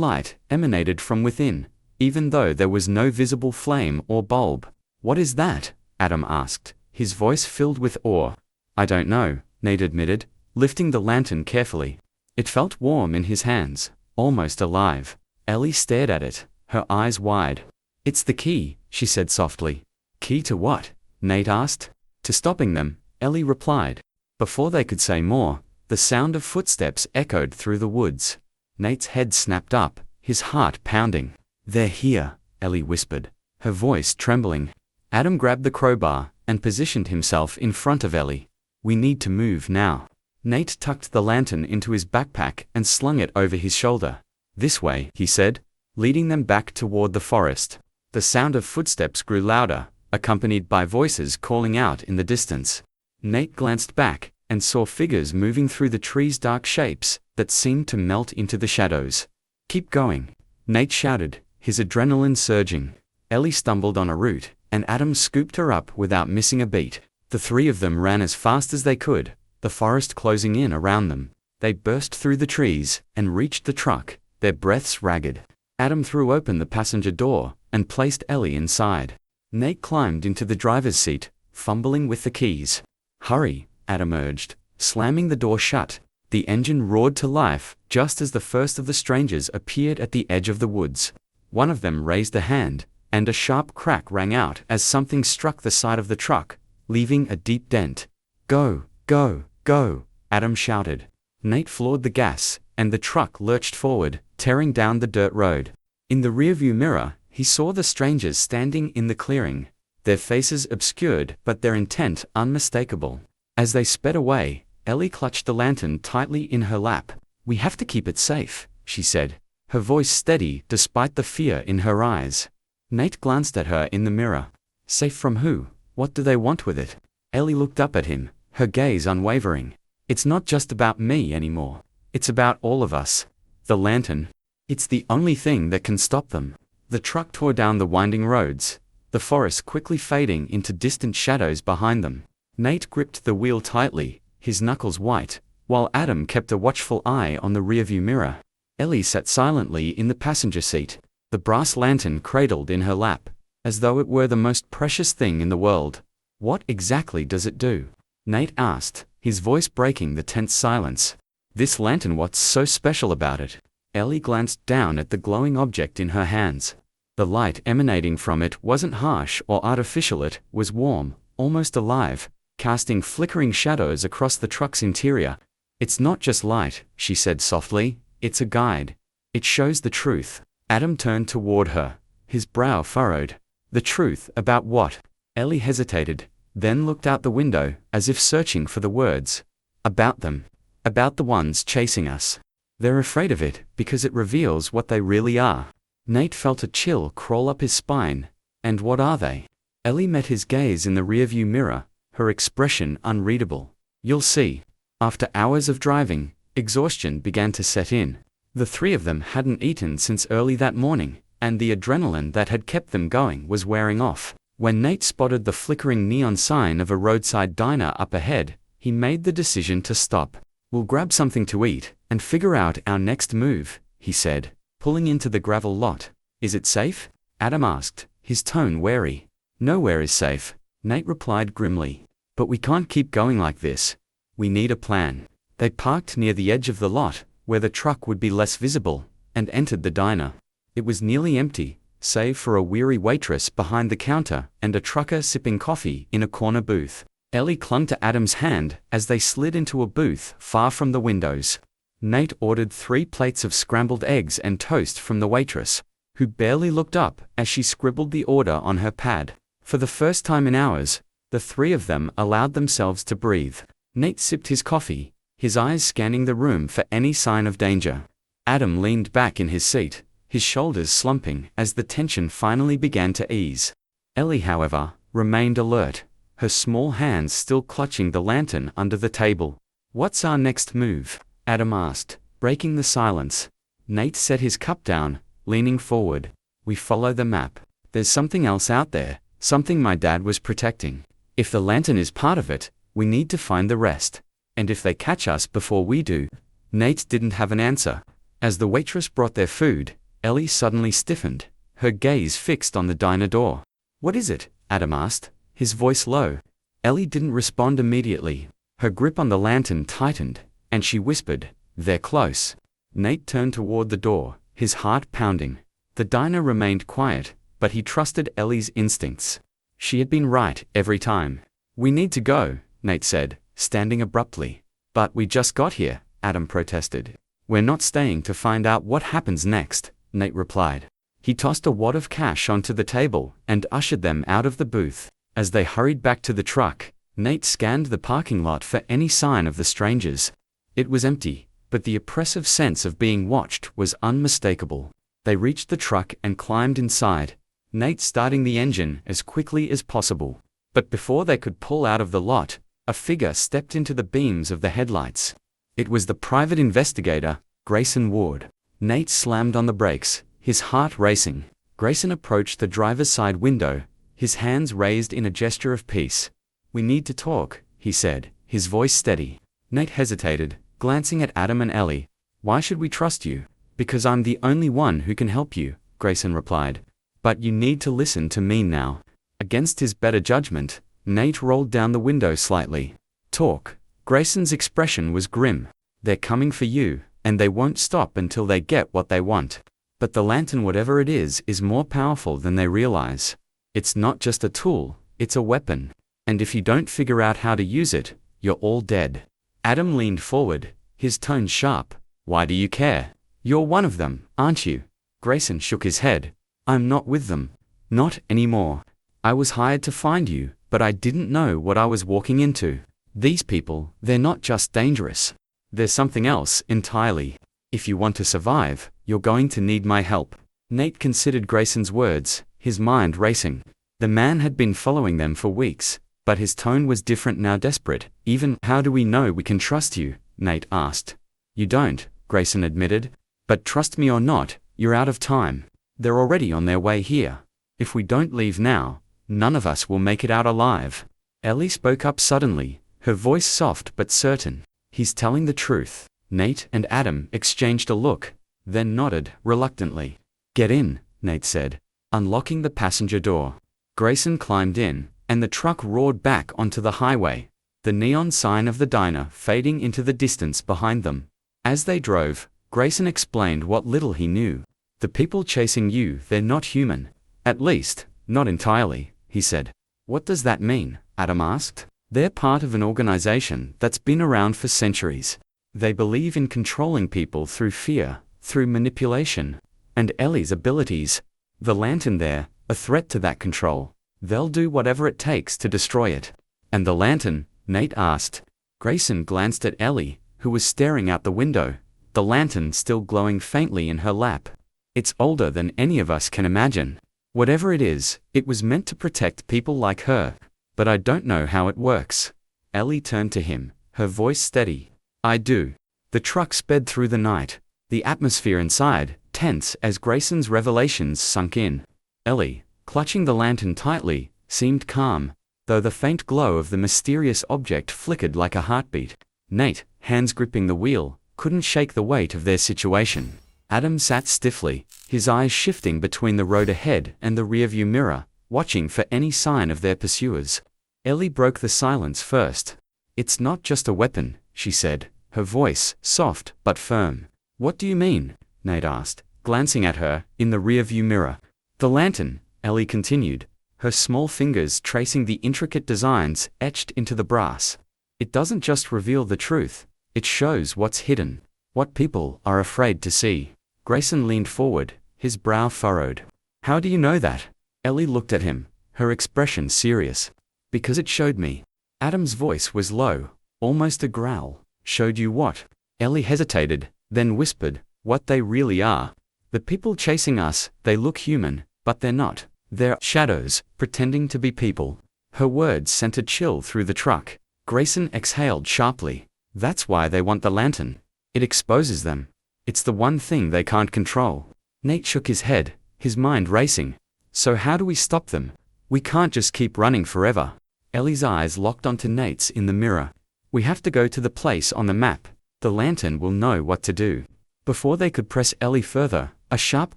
light emanated from within, even though there was no visible flame or bulb. "What is that?" Adam asked, his voice filled with awe. "I don't know," Nate admitted, lifting the lantern carefully. It felt warm in his hands, almost alive. Ellie stared at it, her eyes wide. "It's the key," she said softly. "Key to what?" Nate asked. "To stopping them," Ellie replied. Before they could say more, the sound of footsteps echoed through the woods. Nate's head snapped up, his heart pounding. "They're here," Ellie whispered, her voice trembling. Adam grabbed the crowbar and positioned himself in front of Ellie. "We need to move now." Nate tucked the lantern into his backpack and slung it over his shoulder. "This way," he said, leading them back toward the forest. The sound of footsteps grew louder, accompanied by voices calling out in the distance. Nate glanced back and saw figures moving through the trees, dark shapes that seemed to melt into the shadows. "Keep going," Nate shouted, his adrenaline surging. Ellie stumbled on a root, and Adam scooped her up without missing a beat. The three of them ran as fast as they could, the forest closing in around them. They burst through the trees and reached the truck, their breaths ragged. Adam threw open the passenger door and placed Ellie inside. Nate climbed into the driver's seat, fumbling with the keys. "Hurry," Adam urged, slamming the door shut. The engine roared to life just as the first of the strangers appeared at the edge of the woods. One of them raised a hand, and a sharp crack rang out as something struck the side of the truck, leaving a deep dent. "Go, go, go," Adam shouted. Nate floored the gas, and the truck lurched forward, tearing down the dirt road. In the rearview mirror, he saw the strangers standing in the clearing, their faces obscured but their intent unmistakable. As they sped away, Ellie clutched the lantern tightly in her lap. "We have to keep it safe," she said, her voice steady despite the fear in her eyes. Nate glanced at her in the mirror. "Safe from who? What do they want with it?" Ellie looked up at him, her gaze unwavering. "It's not just about me anymore. It's about all of us. The lantern. It's the only thing that can stop them." The truck tore down the winding roads, the forest quickly fading into distant shadows behind them. Nate gripped the wheel tightly, his knuckles white, while Adam kept a watchful eye on the rearview mirror. Ellie sat silently in the passenger seat, the brass lantern cradled in her lap, as though it were the most precious thing in the world. "What exactly does it do?" Nate asked, his voice breaking the tense silence. "This lantern, what's so special about it?" Ellie glanced down at the glowing object in her hands. The light emanating from it wasn't harsh or artificial, it was warm, almost alive, casting flickering shadows across the truck's interior. "It's not just light," she said softly, "it's a guide. It shows the truth." Adam turned toward her, his brow furrowed. "The truth about what?" Ellie hesitated, then looked out the window, as if searching for the words. "About them. About the ones chasing us. They're afraid of it because it reveals what they really are." Nate felt a chill crawl up his spine. "And what are they?" Ellie met his gaze in the rearview mirror, her expression unreadable. "You'll see." After hours of driving, exhaustion began to set in. The three of them hadn't eaten since early that morning, and the adrenaline that had kept them going was wearing off. When Nate spotted the flickering neon sign of a roadside diner up ahead, he made the decision to stop. "We'll grab something to eat and figure out our next move," he said, pulling into the gravel lot. "Is it safe?" Adam asked, his tone wary. "Nowhere is safe," Nate replied grimly. "But we can't keep going like this. We need a plan." They parked near the edge of the lot, where the truck would be less visible, and entered the diner. It was nearly empty, save for a weary waitress behind the counter and a trucker sipping coffee in a corner booth. Ellie clung to Adam's hand as they slid into a booth far from the windows. Nate ordered 3 plates of scrambled eggs and toast from the waitress, who barely looked up as she scribbled the order on her pad. For the first time in hours, the three of them allowed themselves to breathe. Nate sipped his coffee, his eyes scanning the room for any sign of danger. Adam leaned back in his seat, his shoulders slumping as the tension finally began to ease. Ellie, however, remained alert, her small hands still clutching the lantern under the table. "What's our next move?" Adam asked, breaking the silence. Nate set his cup down, leaning forward. "We follow the map. There's something else out there, something my dad was protecting. If the lantern is part of it, we need to find the rest. And if they catch us before we do..." Nate didn't have an answer. As the waitress brought their food, Ellie suddenly stiffened, her gaze fixed on the diner door. "What is it?" Adam asked, his voice low. Ellie didn't respond immediately. Her grip on the lantern tightened, and she whispered, "They're close." Nate turned toward the door, his heart pounding. The diner remained quiet, but he trusted Ellie's instincts. She had been right every time. "We need to go," Nate said, standing abruptly. "But we just got here," Adam protested. "We're not staying to find out what happens next," Nate replied. He tossed a wad of cash onto the table and ushered them out of the booth. As they hurried back to the truck, Nate scanned the parking lot for any sign of the strangers. It was empty, but the oppressive sense of being watched was unmistakable. They reached the truck and climbed inside, Nate starting the engine as quickly as possible. But before they could pull out of the lot, a figure stepped into the beams of the headlights. It was the private investigator, Grayson Ward. Nate slammed on the brakes, his heart racing. Grayson approached the driver's side window, his hands raised in a gesture of peace. "We need to talk," he said, his voice steady. Nate hesitated, glancing at Adam and Ellie. "Why should we trust you?" "Because I'm the only one who can help you," Grayson replied. "But you need to listen to me now." Against his better judgment, Nate rolled down the window slightly. "Talk." Grayson's expression was grim. "They're coming for you, and they won't stop until they get what they want. But the lantern, whatever it is more powerful than they realize. It's not just a tool, it's a weapon. And if you don't figure out how to use it, you're all dead." Adam leaned forward, his tone sharp. "Why do you care? You're one of them, aren't you?" Grayson shook his head. "I'm not with them. Not anymore. I was hired to find you, but I didn't know what I was walking into. These people, they're not just dangerous. There's something else entirely. If you want to survive, you're going to need my help." Nate considered Grayson's words, his mind racing. The man had been following them for weeks, but his tone was different now, desperate. "Even, how do we know we can trust you?" Nate asked. "You don't," Grayson admitted. "But trust me or not, you're out of time. They're already on their way here. If we don't leave now, none of us will make it out alive." Ellie spoke up suddenly, her voice soft but certain. "He's telling the truth." Nate and Adam exchanged a look, then nodded reluctantly. "Get in," Nate said, unlocking the passenger door. Grayson climbed in, and the truck roared back onto the highway, the neon sign of the diner fading into the distance behind them. As they drove, Grayson explained what little he knew. "The people chasing you, they're not human. At least, not entirely," he said. "What does that mean?" Adam asked. "They're part of an organization that's been around for centuries. They believe in controlling people through fear, through manipulation. And Ellie's abilities, the lantern there, a threat to that control. They'll do whatever it takes to destroy it." "And the lantern?" Nate asked. Grayson glanced at Ellie, who was staring out the window, the lantern still glowing faintly in her lap. "It's older than any of us can imagine. Whatever it is, it was meant to protect people like her. But I don't know how it works." Ellie turned to him, her voice steady. "I do." The truck sped through the night, the atmosphere inside tense as Grayson's revelations sunk in. Ellie, clutching the lantern tightly, seemed calm, though the faint glow of the mysterious object flickered like a heartbeat. Nate, hands gripping the wheel, couldn't shake the weight of their situation. Adam sat stiffly, his eyes shifting between the road ahead and the rearview mirror, watching for any sign of their pursuers. Ellie broke the silence first. "It's not just a weapon," she said, her voice soft but firm. "What do you mean?" Nate asked, glancing at her in the rearview mirror. "The lantern," Ellie continued, her small fingers tracing the intricate designs etched into the brass. "It doesn't just reveal the truth, it shows what's hidden, what people are afraid to see." Grayson leaned forward, his brow furrowed. "How do you know that?" Ellie looked at him, her expression serious. "Because it showed me." Adam's voice was low, almost a growl. "Showed you what?" Ellie hesitated, then whispered, "What they really are. The people chasing us, they look human, but they're not. They're shadows, pretending to be people." Her words sent a chill through the truck. Grayson exhaled sharply. That's why they want the lantern. It exposes them. It's the one thing they can't control. Nate shook his head, his mind racing. So how do we stop them? We can't just keep running forever. Ellie's eyes locked onto Nate's in the mirror. We have to go to the place on the map. The lantern will know what to do. Before they could press Ellie further, a sharp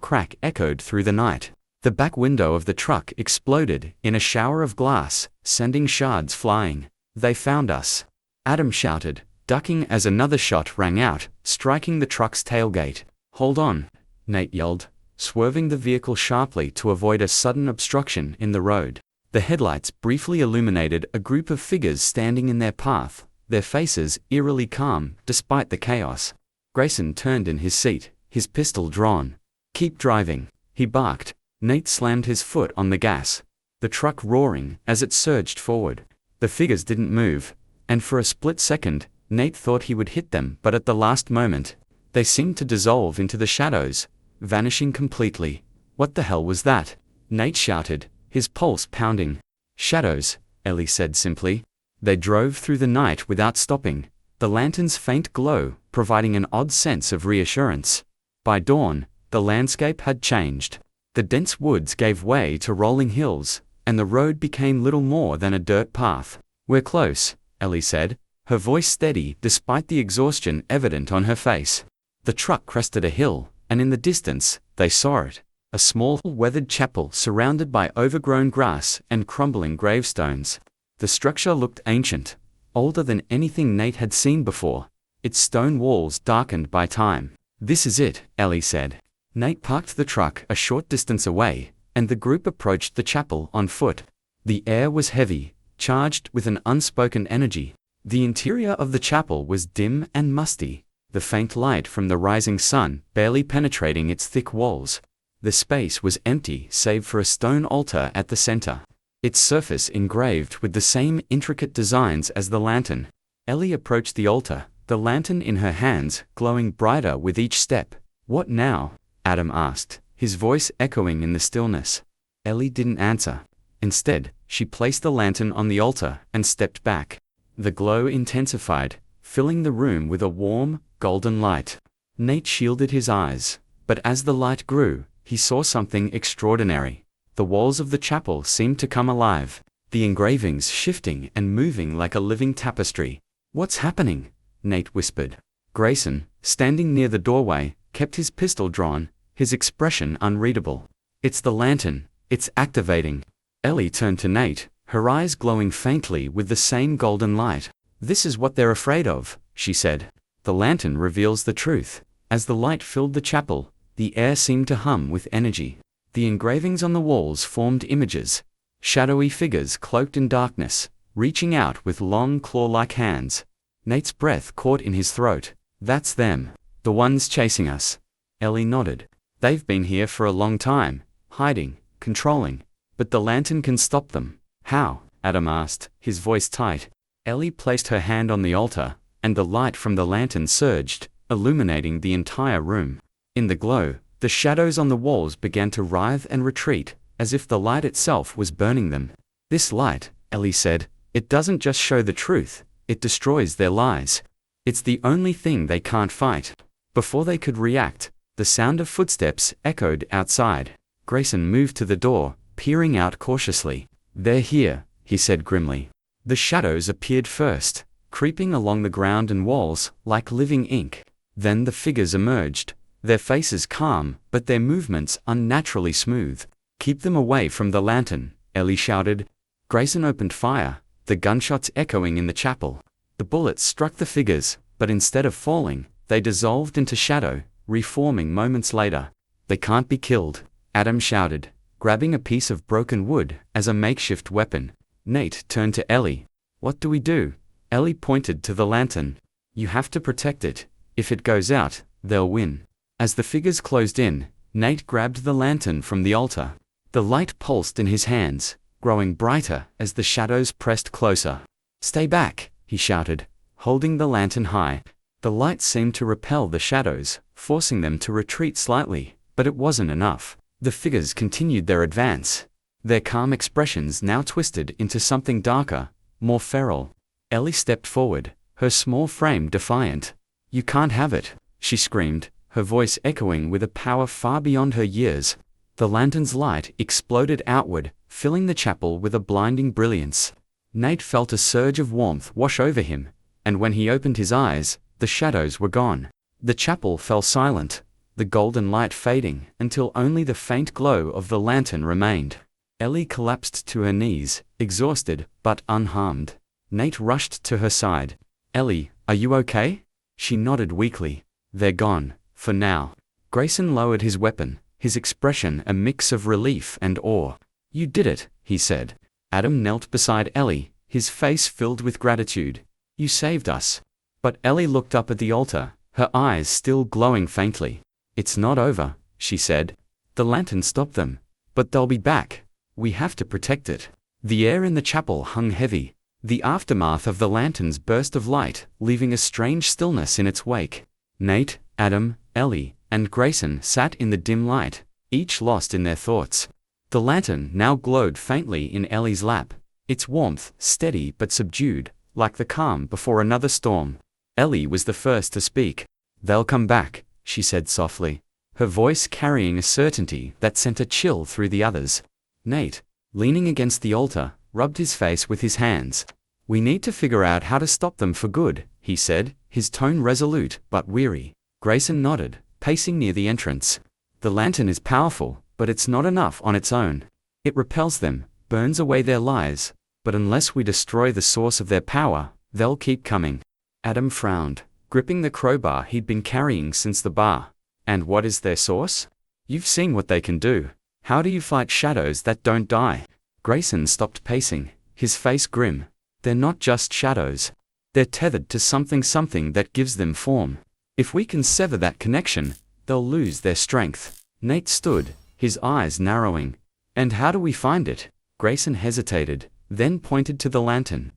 crack echoed through the night. The back window of the truck exploded in a shower of glass, sending shards flying. They found us. Adam shouted, ducking as another shot rang out, striking the truck's tailgate. Hold on, Nate yelled, swerving the vehicle sharply to avoid a sudden obstruction in the road. The headlights briefly illuminated a group of figures standing in their path, their faces eerily calm despite the chaos. Grayson turned in his seat, his pistol drawn. Keep driving, he barked. Nate slammed his foot on the gas, the truck roaring as it surged forward. The figures didn't move, and for a split second, Nate thought he would hit them, but at the last moment, they seemed to dissolve into the shadows, vanishing completely. What the hell was that? Nate shouted, his pulse pounding. Shadows, Ellie said simply. They drove through the night without stopping, the lantern's faint glow providing an odd sense of reassurance. By dawn, the landscape had changed. The dense woods gave way to rolling hills, and the road became little more than a dirt path. We're close, Ellie said, her voice steady despite the exhaustion evident on her face. The truck crested a hill, and in the distance, they saw it. A small, weathered chapel surrounded by overgrown grass and crumbling gravestones. The structure looked ancient, older than anything Nate had seen before, its stone walls darkened by time. This is it, Ellie said. Nate parked the truck a short distance away, and the group approached the chapel on foot. The air was heavy, charged with an unspoken energy. The interior of the chapel was dim and musty, the faint light from the rising sun barely penetrating its thick walls. The space was empty save for a stone altar at the center, its surface engraved with the same intricate designs as the lantern. Ellie approached the altar, the lantern in her hands glowing brighter with each step. What now? Adam asked, his voice echoing in the stillness. Ellie didn't answer. Instead, she placed the lantern on the altar and stepped back. The glow intensified, filling the room with a warm, golden light. Nate shielded his eyes, but as the light grew, he saw something extraordinary. The walls of the chapel seemed to come alive, the engravings shifting and moving like a living tapestry. What's happening? Nate whispered. Grayson, standing near the doorway, kept his pistol drawn, his expression unreadable. It's the lantern, it's activating. Ellie turned to Nate, her eyes glowing faintly with the same golden light. This is what they're afraid of, she said. The lantern reveals the truth. As the light filled the chapel, the air seemed to hum with energy. The engravings on the walls formed images, shadowy figures cloaked in darkness, reaching out with long claw-like hands. Nate's breath caught in his throat. That's them, the ones chasing us. Ellie nodded. They've been here for a long time, hiding, controlling. But the lantern can stop them. How? Adam asked, his voice tight. Ellie placed her hand on the altar, and the light from the lantern surged, illuminating the entire room. In the glow, the shadows on the walls began to writhe and retreat, as if the light itself was burning them. This light, Ellie said, it doesn't just show the truth, it destroys their lies. It's the only thing they can't fight. Before they could react, the sound of footsteps echoed outside. Grayson moved to the door, peering out cautiously. They're here, he said grimly. The shadows appeared first, creeping along the ground and walls like living ink. Then the figures emerged, their faces calm, but their movements unnaturally smooth. Keep them away from the lantern, Ellie shouted. Grayson opened fire, the gunshots echoing in the chapel. The bullets struck the figures, but instead of falling, they dissolved into shadow, reforming moments later. They can't be killed, Adam shouted, grabbing a piece of broken wood as a makeshift weapon. Nate turned to Ellie. What do we do? Ellie pointed to the lantern. You have to protect it. If it goes out, they'll win. As the figures closed in, Nate grabbed the lantern from the altar. The light pulsed in his hands, growing brighter as the shadows pressed closer. Stay back, he shouted, holding the lantern high. The light seemed to repel the shadows, forcing them to retreat slightly, but it wasn't enough. The figures continued their advance. their calm expressions now twisted into something darker, more feral. Ellie stepped forward, her small frame defiant. "You can't have it," she screamed, her voice echoing with a power far beyond her years. The lantern's light exploded outward, filling the chapel with a blinding brilliance. Nate felt a surge of warmth wash over him, and when he opened his eyes, the shadows were gone. The chapel fell silent, the golden light fading until only the faint glow of the lantern remained. Ellie collapsed to her knees, exhausted but unharmed. Nate rushed to her side. "Ellie, are you okay?" She nodded weakly. "They're gone, for now." Grayson lowered his weapon, his expression a mix of relief and awe. "You did it," he said. Adam knelt beside Ellie, his face filled with gratitude. "You saved us." But Ellie looked up at the altar, her eyes still glowing faintly. "It's not over," she said. "The lantern stopped them. But they'll be back. We have to protect it." The air in the chapel hung heavy, the aftermath of the lantern's burst of light leaving a strange stillness in its wake. Nate, Adam, Ellie, and Grayson sat in the dim light, each lost in their thoughts. The lantern now glowed faintly in Ellie's lap, its warmth steady but subdued, like the calm before another storm. Ellie was the first to speak. "They'll come back," she said softly, her voice carrying a certainty that sent a chill through the others. Nate, leaning against the altar, rubbed his face with his hands. "We need to figure out how to stop them for good," he said, his tone resolute but weary. Grayson nodded, pacing near the entrance. "The lantern is powerful, but it's not enough on its own. It repels them, burns away their lies, but unless we destroy the source of their power, they'll keep coming." Adam frowned, gripping the crowbar he'd been carrying since the bar. "And what is their source? You've seen what they can do. How do you fight shadows that don't die?" Grayson stopped pacing, his face grim. "They're not just shadows. They're tethered to something that gives them form. If we can sever that connection, they'll lose their strength." Nate stood, his eyes narrowing. "And how do we find it?" Grayson hesitated, then pointed to the lantern.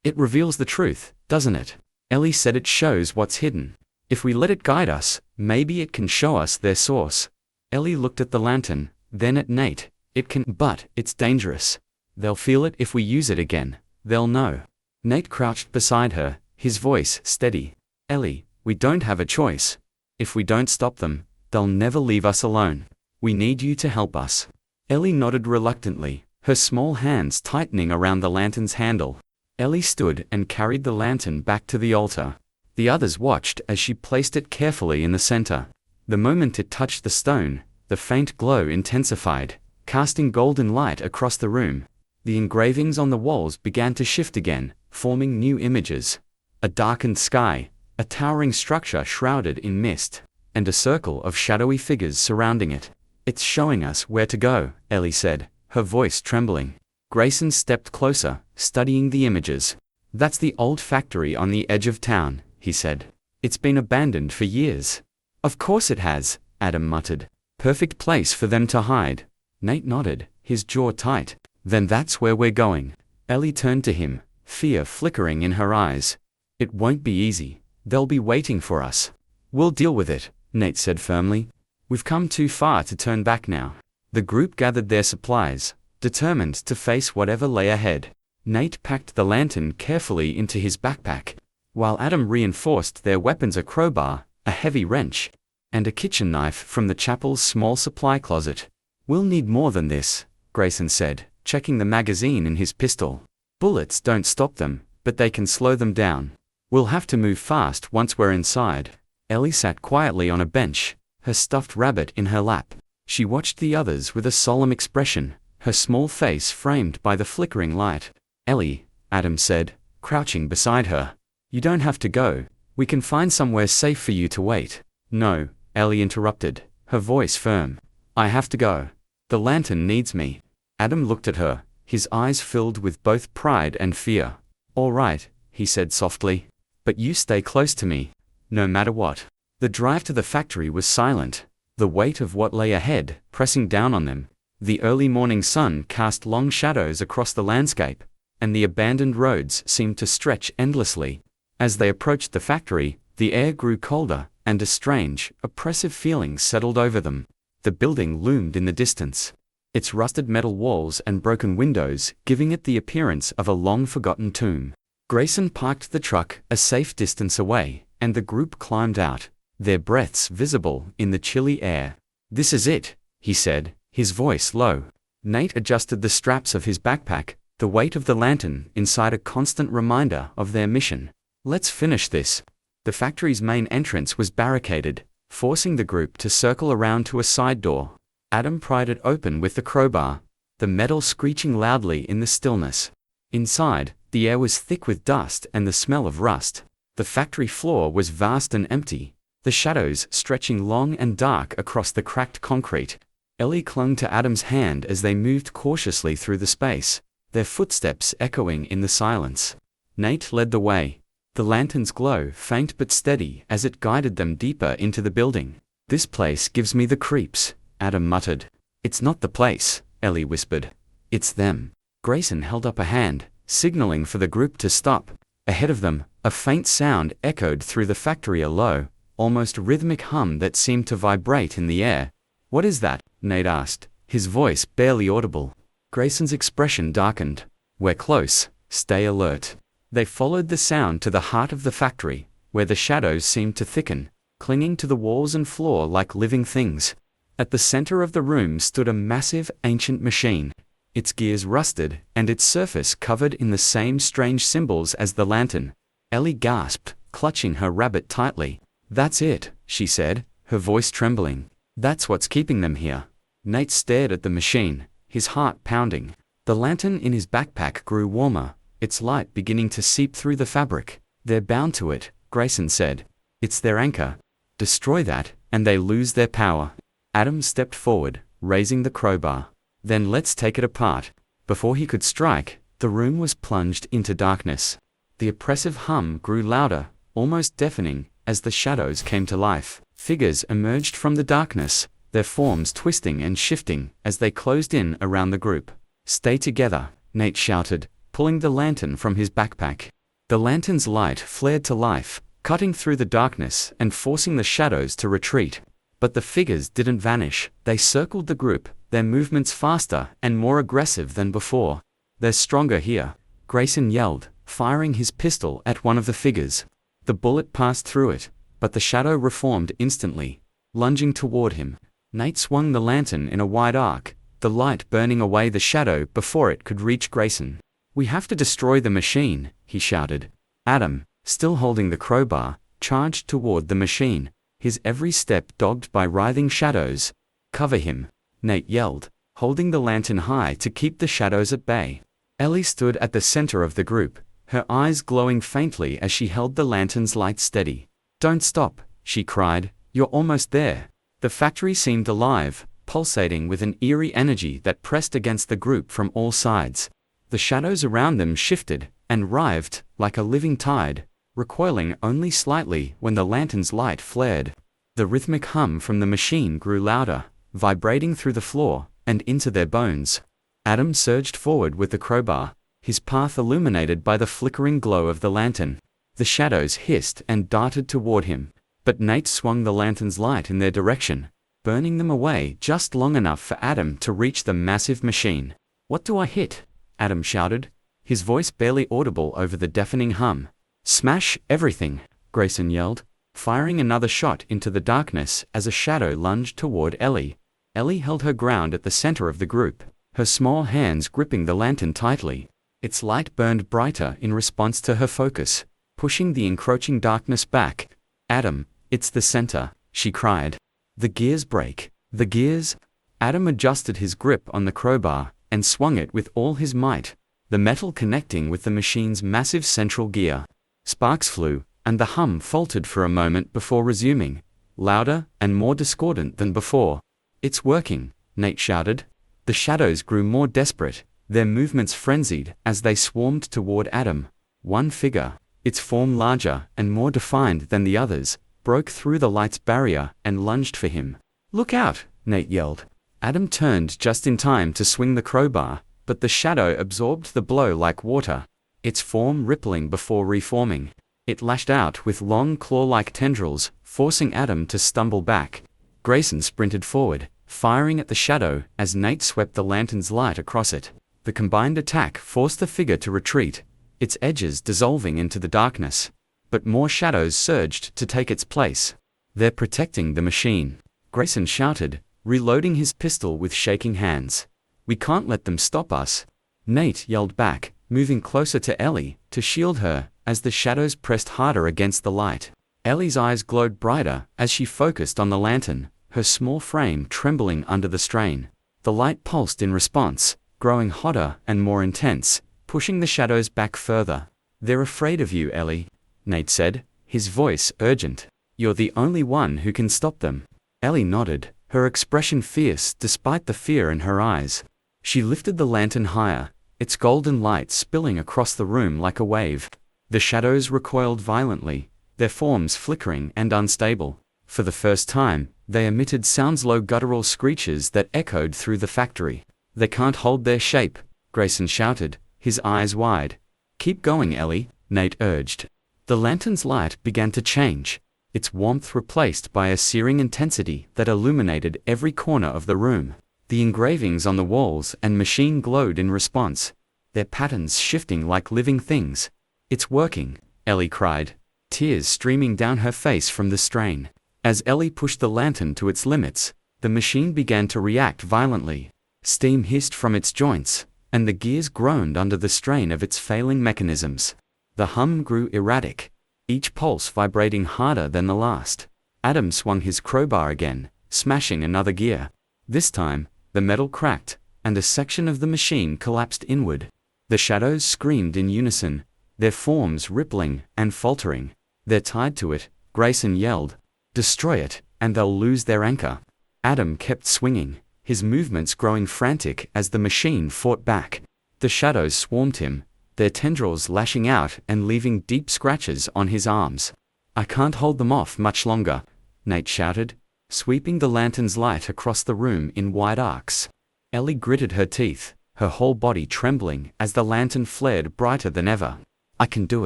It reveals the truth, doesn't it?" Ellie said. "It shows what's hidden. If we let it guide us, maybe it can show us their source." Ellie looked at the lantern, then at Nate. "It can, but it's dangerous. They'll feel it if we use it again. They'll know." Nate crouched beside her, his voice steady. "Ellie, we don't have a choice. If we don't stop them, they'll never leave us alone. We need you to help us." Ellie nodded reluctantly, her small hands tightening around the lantern's handle. Ellie stood and carried the lantern back to the altar. The others watched as she placed it carefully in the center. The moment it touched the stone, the faint glow intensified, casting golden light across the room. The engravings on the walls began to shift again, forming new images. A darkened sky, a towering structure shrouded in mist, and a circle of shadowy figures surrounding it. "It's showing us where to go," Ellie said, her voice trembling. Grayson stepped closer, studying the images. "That's the old factory on the edge of town," he said. "It's been abandoned for years." "Of course it has," Adam muttered. "Perfect place for them to hide." Nate nodded, his jaw tight. "Then that's where we're going." Ellie turned to him, fear flickering in her eyes. "It won't be easy. They'll be waiting for us." "We'll deal with it," Nate said firmly. "We've come too far to turn back now." The group gathered their supplies, determined to face whatever lay ahead. Nate packed the lantern carefully into his backpack, while Adam reinforced their weapons: a crowbar, a heavy wrench, and a kitchen knife from the chapel's small supply closet. "We'll need more than this," Grayson said, checking the magazine in his pistol. "Bullets don't stop them, but they can slow them down. We'll have to move fast once we're inside." Ellie sat quietly on a bench, her stuffed rabbit in her lap. She watched the others with a solemn expression, her small face framed by the flickering light. "Ellie," Adam said, crouching beside her, "you don't have to go. We can find somewhere safe for you to wait." "No," Ellie interrupted, her voice firm. "I have to go. The lantern needs me." Adam looked at her, his eyes filled with both pride and fear. "All right," he said softly. "But you stay close to me, no matter what." The drive to the factory was silent, the weight of what lay ahead pressing down on them. The early morning sun cast long shadows across the landscape, and the abandoned roads seemed to stretch endlessly. As they approached the factory, the air grew colder, and a strange, oppressive feeling settled over them. The building loomed in the distance, its rusted metal walls and broken windows giving it the appearance of a long-forgotten tomb. Grayson parked the truck a safe distance away, and the group climbed out, their breaths visible in the chilly air. "This is it," he said, his voice low. Nate adjusted the straps of his backpack, the weight of the lantern inside a constant reminder of their mission. "Let's finish this." The factory's main entrance was barricaded, forcing the group to circle around to a side door. Adam pried it open with the crowbar, the metal screeching loudly in the stillness. Inside, the air was thick with dust and the smell of rust. The factory floor was vast and empty, the shadows stretching long and dark across the cracked concrete. Ellie clung to Adam's hand as they moved cautiously through the space, their footsteps echoing in the silence. Nate led the way, the lantern's glow faint but steady as it guided them deeper into the building. "This place gives me the creeps," Adam muttered. "It's not the place," Ellie whispered. "It's them." Grayson held up a hand, signaling for the group to stop. Ahead of them, a faint sound echoed through the factory, a low, almost rhythmic hum that seemed to vibrate in the air. "What is that?" Nate asked, his voice barely audible. Grayson's expression darkened. "We're close, stay alert." They followed the sound to the heart of the factory, where the shadows seemed to thicken, clinging to the walls and floor like living things. At the center of the room stood a massive, ancient machine, its gears rusted and its surface covered in the same strange symbols as the lantern. Ellie gasped, clutching her rabbit tightly. "That's it," she said, her voice trembling. "That's what's keeping them here." Nate stared at the machine, his heart pounding. The lantern in his backpack grew warmer, its light beginning to seep through the fabric. "They're bound to it," Grayson said. "It's their anchor. Destroy that, and they lose their power." Adam stepped forward, raising the crowbar. "Then let's take it apart." Before he could strike, the room was plunged into darkness. The oppressive hum grew louder, almost deafening, as the shadows came to life. Figures emerged from the darkness, their forms twisting and shifting as they closed in around the group. "Stay together," Nate shouted, pulling the lantern from his backpack. The lantern's light flared to life, cutting through the darkness and forcing the shadows to retreat. But the figures didn't vanish. They circled the group, their movements faster and more aggressive than before. "They're stronger here," Grayson yelled, firing his pistol at one of the figures. The bullet passed through it, but the shadow reformed instantly, lunging toward him. Nate swung the lantern in a wide arc, the light burning away the shadow before it could reach Grayson. "We have to destroy the machine," he shouted. Adam, still holding the crowbar, charged toward the machine, his every step dogged by writhing shadows. "Cover him," Nate yelled, holding the lantern high to keep the shadows at bay. Ellie stood at the center of the group, her eyes glowing faintly as she held the lantern's light steady. "Don't stop," she cried, "you're almost there." The factory seemed alive, pulsating with an eerie energy that pressed against the group from all sides. The shadows around them shifted and writhed like a living tide, recoiling only slightly when the lantern's light flared. The rhythmic hum from the machine grew louder, vibrating through the floor and into their bones. Adam surged forward with the crowbar, his path illuminated by the flickering glow of the lantern. The shadows hissed and darted toward him, but Nate swung the lantern's light in their direction, burning them away just long enough for Adam to reach the massive machine. "What do I hit?" Adam shouted, his voice barely audible over the deafening hum. "Smash everything," Grayson yelled, firing another shot into the darkness as a shadow lunged toward Ellie. Ellie held her ground at the center of the group, her small hands gripping the lantern tightly. Its light burned brighter in response to her focus, pushing the encroaching darkness back. "Adam, it's the center," she cried. "The gears break. The gears?" Adam adjusted his grip on the crowbar and swung it with all his might, the metal connecting with the machine's massive central gear. Sparks flew, and the hum faltered for a moment before resuming, louder and more discordant than before. "It's working," Nate shouted. The shadows grew more desperate, their movements frenzied as they swarmed toward Adam. One figure, its form larger and more defined than the others, broke through the light's barrier and lunged for him. "Look out!" Nate yelled. Adam turned just in time to swing the crowbar, but the shadow absorbed the blow like water, its form rippling before reforming. It lashed out with long claw-like tendrils, forcing Adam to stumble back. Grayson sprinted forward, firing at the shadow as Nate swept the lantern's light across it. The combined attack forced the figure to retreat, its edges dissolving into the darkness. But more shadows surged to take its place. "They're protecting the machine," Grayson shouted, reloading his pistol with shaking hands. "We can't let them stop us." Nate yelled back, moving closer to Ellie to shield her as the shadows pressed harder against the light. Ellie's eyes glowed brighter as she focused on the lantern, her small frame trembling under the strain. The light pulsed in response, growing hotter and more intense, pushing the shadows back further. "They're afraid of you, Ellie," Nate said, his voice urgent. "You're the only one who can stop them." Ellie nodded, her expression fierce despite the fear in her eyes. She lifted the lantern higher, its golden light spilling across the room like a wave. The shadows recoiled violently, their forms flickering and unstable. For the first time, they emitted low guttural screeches that echoed through the factory. "They can't hold their shape," Grayson shouted, his eyes wide. "Keep going, Ellie," Nate urged. The lantern's light began to change, its warmth replaced by a searing intensity that illuminated every corner of the room. The engravings on the walls and machine glowed in response, their patterns shifting like living things. "It's working," Ellie cried, tears streaming down her face from the strain. As Ellie pushed the lantern to its limits, the machine began to react violently. Steam hissed from its joints, and the gears groaned under the strain of its failing mechanisms. The hum grew erratic, each pulse vibrating harder than the last. Adam swung his crowbar again, smashing another gear. This time, the metal cracked, and a section of the machine collapsed inward. The shadows screamed in unison, their forms rippling and faltering. "They're tied to it," Grayson yelled. "Destroy it, and they'll lose their anchor." Adam kept swinging, his movements growing frantic as the machine fought back. The shadows swarmed him, their tendrils lashing out and leaving deep scratches on his arms. "I can't hold them off much longer," Nate shouted, sweeping the lantern's light across the room in wide arcs. Ellie gritted her teeth, her whole body trembling as the lantern flared brighter than ever. "I can do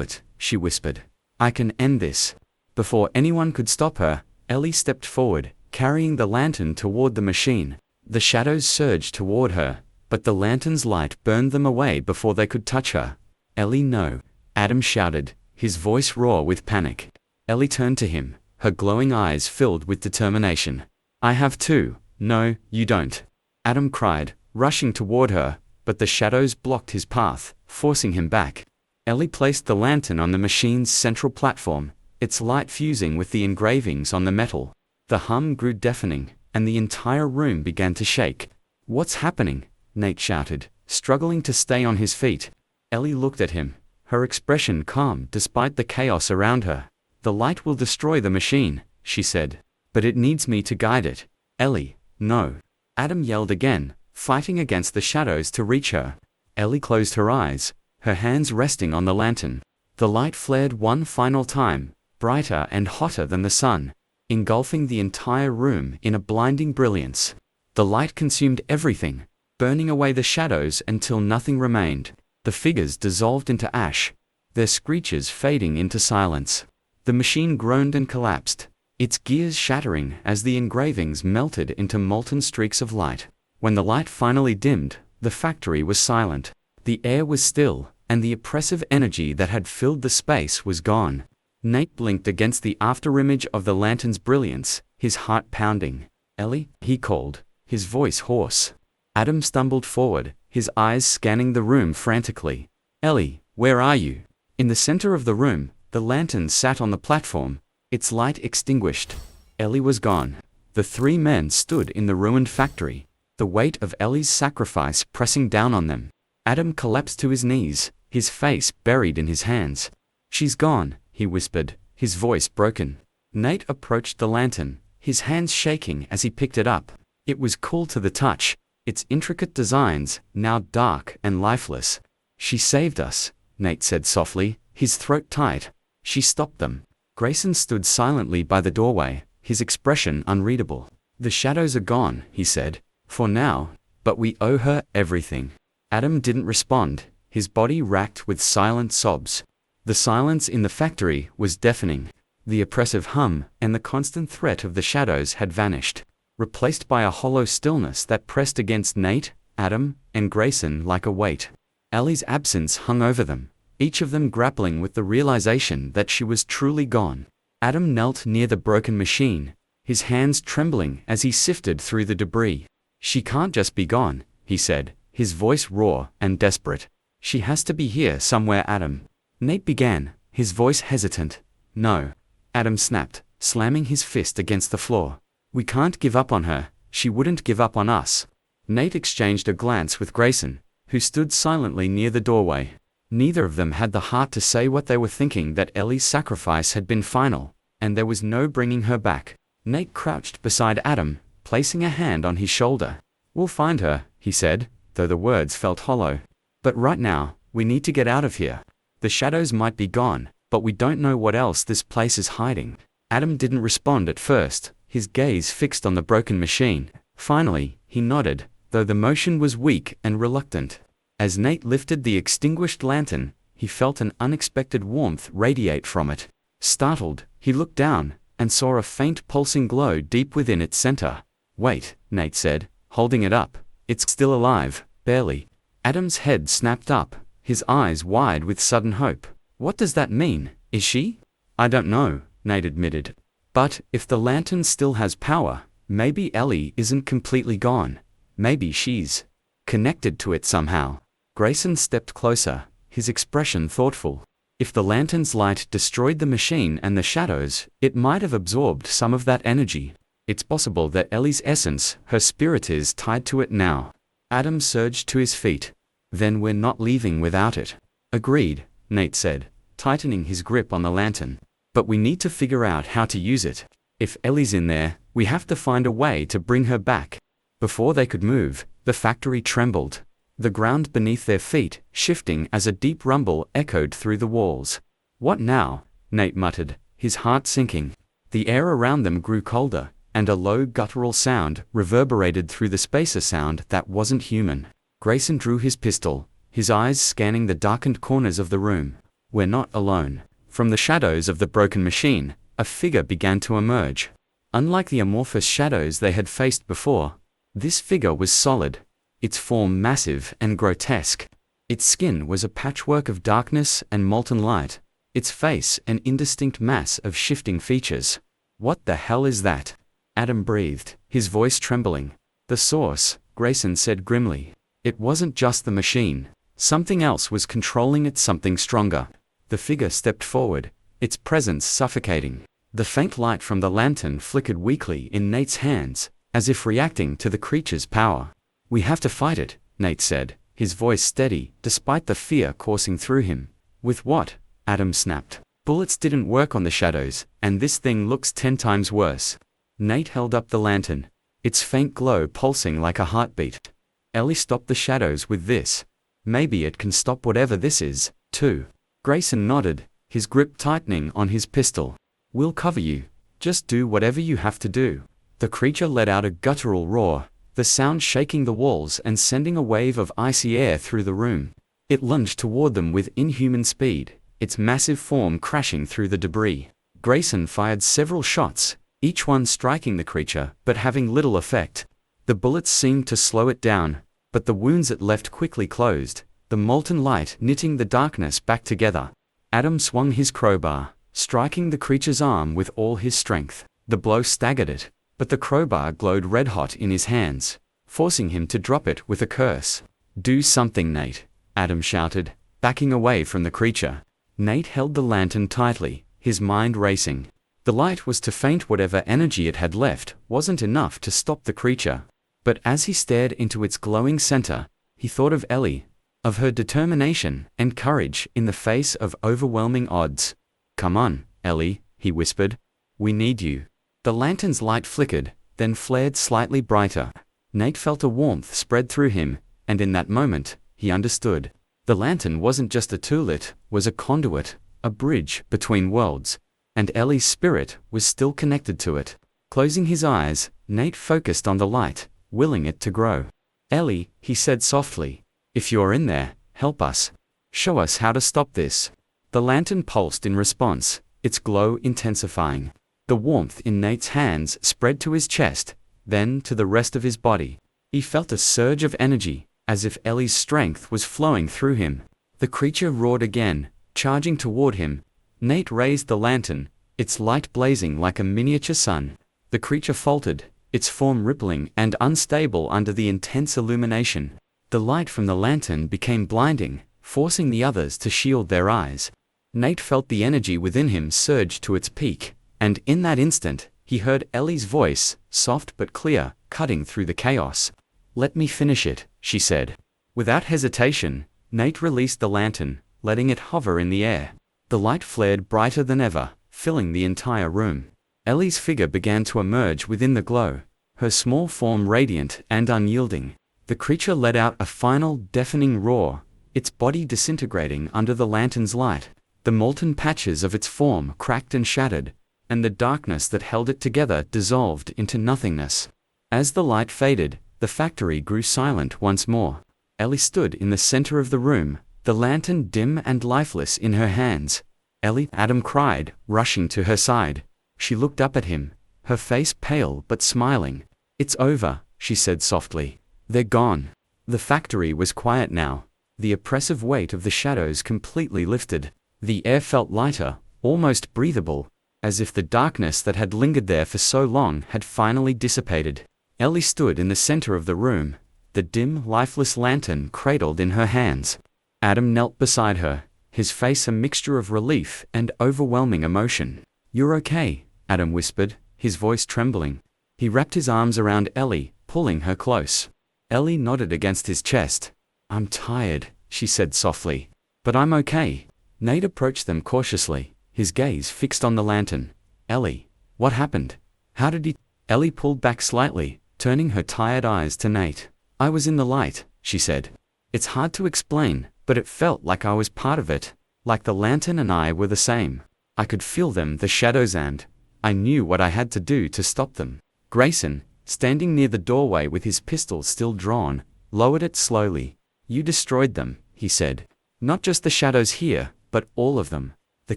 it," she whispered. "I can end this." Before anyone could stop her, Ellie stepped forward, carrying the lantern toward the machine. The shadows surged toward her, but the lantern's light burned them away before they could touch her. "Ellie, no," Adam shouted, his voice raw with panic. Ellie turned to him, her glowing eyes filled with determination. "I have to." "No, you don't," Adam cried, rushing toward her, but the shadows blocked his path, forcing him back. Ellie placed the lantern on the machine's central platform, its light fusing with the engravings on the metal. The hum grew deafening, and the entire room began to shake. "What's happening?" Nate shouted, struggling to stay on his feet. Ellie looked at him, her expression calm despite the chaos around her. "The light will destroy the machine," she said. "But it needs me to guide it." "Ellie, no." Adam yelled again, fighting against the shadows to reach her. Ellie closed her eyes, her hands resting on the lantern. The light flared one final time, brighter and hotter than the sun, engulfing the entire room in a blinding brilliance. The light consumed everything, burning away the shadows until nothing remained. The figures dissolved into ash, their screeches fading into silence. The machine groaned and collapsed, its gears shattering as the engravings melted into molten streaks of light. When the light finally dimmed, the factory was silent. The air was still, and the oppressive energy that had filled the space was gone. Nate blinked against the afterimage of the lantern's brilliance, his heart pounding. "Ellie," he called, his voice hoarse. Adam stumbled forward, his eyes scanning the room frantically. "Ellie, where are you?" In the center of the room, the lantern sat on the platform, its light extinguished. Ellie was gone. The three men stood in the ruined factory, the weight of Ellie's sacrifice pressing down on them. Adam collapsed to his knees, his face buried in his hands. "She's gone," he whispered, his voice broken. Nate approached the lantern, his hands shaking as he picked it up. It was cool to the touch, its intricate designs now dark and lifeless. "She saved us," Nate said softly, his throat tight. "She stopped them." Grayson stood silently by the doorway, his expression unreadable. "The shadows are gone," he said, "for now, but we owe her everything." Adam didn't respond, his body racked with silent sobs. The silence in the factory was deafening. The oppressive hum and the constant threat of the shadows had vanished. replaced by a hollow stillness that pressed against Nate, Adam, and Grayson like a weight. Ellie's absence hung over them, each of them grappling with the realization that she was truly gone. Adam knelt near the broken machine, his hands trembling as he sifted through the debris. "She can't just be gone," he said, his voice raw and desperate. "She has to be here somewhere, Adam." Nate began, his voice hesitant. "No," Adam snapped, slamming his fist against the floor. "We can't give up on her, she wouldn't give up on us." Nate exchanged a glance with Grayson, who stood silently near the doorway. Neither of them had the heart to say what they were thinking, that Ellie's sacrifice had been final, and there was no bringing her back. Nate crouched beside Adam, placing a hand on his shoulder. "We'll find her," he said, though the words felt hollow. "But right now, we need to get out of here. The shadows might be gone, but we don't know what else this place is hiding." Adam didn't respond at first, his gaze fixed on the broken machine. Finally, he nodded, though the motion was weak and reluctant. As Nate lifted the extinguished lantern, he felt an unexpected warmth radiate from it. Startled, he looked down, and saw a faint pulsing glow deep within its center. "Wait," Nate said, holding it up. "It's still alive, barely." Adam's head snapped up, his eyes wide with sudden hope. "What does that mean? Is she?" "I don't know," Nate admitted. "But if the lantern still has power, maybe Ellie isn't completely gone. Maybe she's connected to it somehow." Grayson stepped closer, his expression thoughtful. "If the lantern's light destroyed the machine and the shadows, it might have absorbed some of that energy. It's possible that Ellie's essence, her spirit, is tied to it now." Adam surged to his feet. "Then we're not leaving without it." "Agreed," Nate said, tightening his grip on the lantern. "But we need to figure out how to use it. If Ellie's in there, we have to find a way to bring her back." Before they could move, the factory trembled, the ground beneath their feet shifting as a deep rumble echoed through the walls. "What now?" Nate muttered, his heart sinking. The air around them grew colder, and a low guttural sound reverberated through the space, a sound that wasn't human. Grayson drew his pistol, his eyes scanning the darkened corners of the room. "We're not alone." From the shadows of the broken machine, a figure began to emerge. Unlike the amorphous shadows they had faced before, this figure was solid, its form massive and grotesque. Its skin was a patchwork of darkness and molten light, its face an indistinct mass of shifting features. "What the hell is that?" Adam breathed, his voice trembling. "The source," Grayson said grimly. "It wasn't just the machine. Something else was controlling it, something stronger." The figure stepped forward, its presence suffocating. The faint light from the lantern flickered weakly in Nate's hands, as if reacting to the creature's power. "We have to fight it," Nate said, his voice steady, despite the fear coursing through him. "With what?" Adam snapped. "Bullets didn't work on the shadows, and this thing looks 10 times worse." Nate held up the lantern, its faint glow pulsing like a heartbeat. "Ellie stopped the shadows with this. Maybe it can stop whatever this is, too." Grayson nodded, his grip tightening on his pistol. "We'll cover you. Just do whatever you have to do." The creature let out a guttural roar, the sound shaking the walls and sending a wave of icy air through the room. It lunged toward them with inhuman speed, its massive form crashing through the debris. Grayson fired several shots, each one striking the creature but having little effect. The bullets seemed to slow it down, but the wounds it left quickly closed, the molten light knitting the darkness back together. Adam swung his crowbar, striking the creature's arm with all his strength. The blow staggered it, but the crowbar glowed red-hot in his hands, forcing him to drop it with a curse. "Do something, Nate," Adam shouted, backing away from the creature. Nate held the lantern tightly, his mind racing. The light was to faint whatever energy it had left, wasn't enough to stop the creature. But as he stared into its glowing center, he thought of Ellie, of her determination and courage in the face of overwhelming odds. "Come on, Ellie," he whispered. "We need you." The lantern's light flickered, then flared slightly brighter. Nate felt a warmth spread through him, and in that moment, he understood. The lantern wasn't just a tool, it was a conduit, a bridge between worlds, and Ellie's spirit was still connected to it. Closing his eyes, Nate focused on the light, willing it to grow. "Ellie," he said softly, "if you're in there, help us. Show us how to stop this." The lantern pulsed in response, its glow intensifying. The warmth in Nate's hands spread to his chest, then to the rest of his body. He felt a surge of energy, as if Ellie's strength was flowing through him. The creature roared again, charging toward him. Nate raised the lantern, its light blazing like a miniature sun. The creature faltered, its form rippling and unstable under the intense illumination. The light from the lantern became blinding, forcing the others to shield their eyes. Nate felt the energy within him surge to its peak, and in that instant, he heard Ellie's voice, soft but clear, cutting through the chaos. "Let me finish it," she said. Without hesitation, Nate released the lantern, letting it hover in the air. The light flared brighter than ever, filling the entire room. Ellie's figure began to emerge within the glow, her small form radiant and unyielding. The creature let out a final, deafening roar, its body disintegrating under the lantern's light. The molten patches of its form cracked and shattered, and the darkness that held it together dissolved into nothingness. As the light faded, the factory grew silent once more. Ellie stood in the center of the room, the lantern dim and lifeless in her hands. "Ellie!" Adam cried, rushing to her side. She looked up at him, her face pale but smiling. "It's over," she said softly. "They're gone." The factory was quiet now. The oppressive weight of the shadows completely lifted. The air felt lighter, almost breathable, as if the darkness that had lingered there for so long had finally dissipated. Ellie stood in the center of the room, the dim, lifeless lantern cradled in her hands. Adam knelt beside her, his face a mixture of relief and overwhelming emotion. "You're okay," Adam whispered, his voice trembling. He wrapped his arms around Ellie, pulling her close. Ellie nodded against his chest. "I'm tired," she said softly. "But I'm okay." Nate approached them cautiously, his gaze fixed on the lantern. "Ellie, what happened? How did he—" Ellie pulled back slightly, turning her tired eyes to Nate. "I was in the light," she said. "It's hard to explain, but it felt like I was part of it, like the lantern and I were the same. I could feel them, the shadows, and I knew what I had to do to stop them." Grayson, standing near the doorway with his pistol still drawn, lowered it slowly. "You destroyed them," he said. "Not just the shadows here, but all of them. The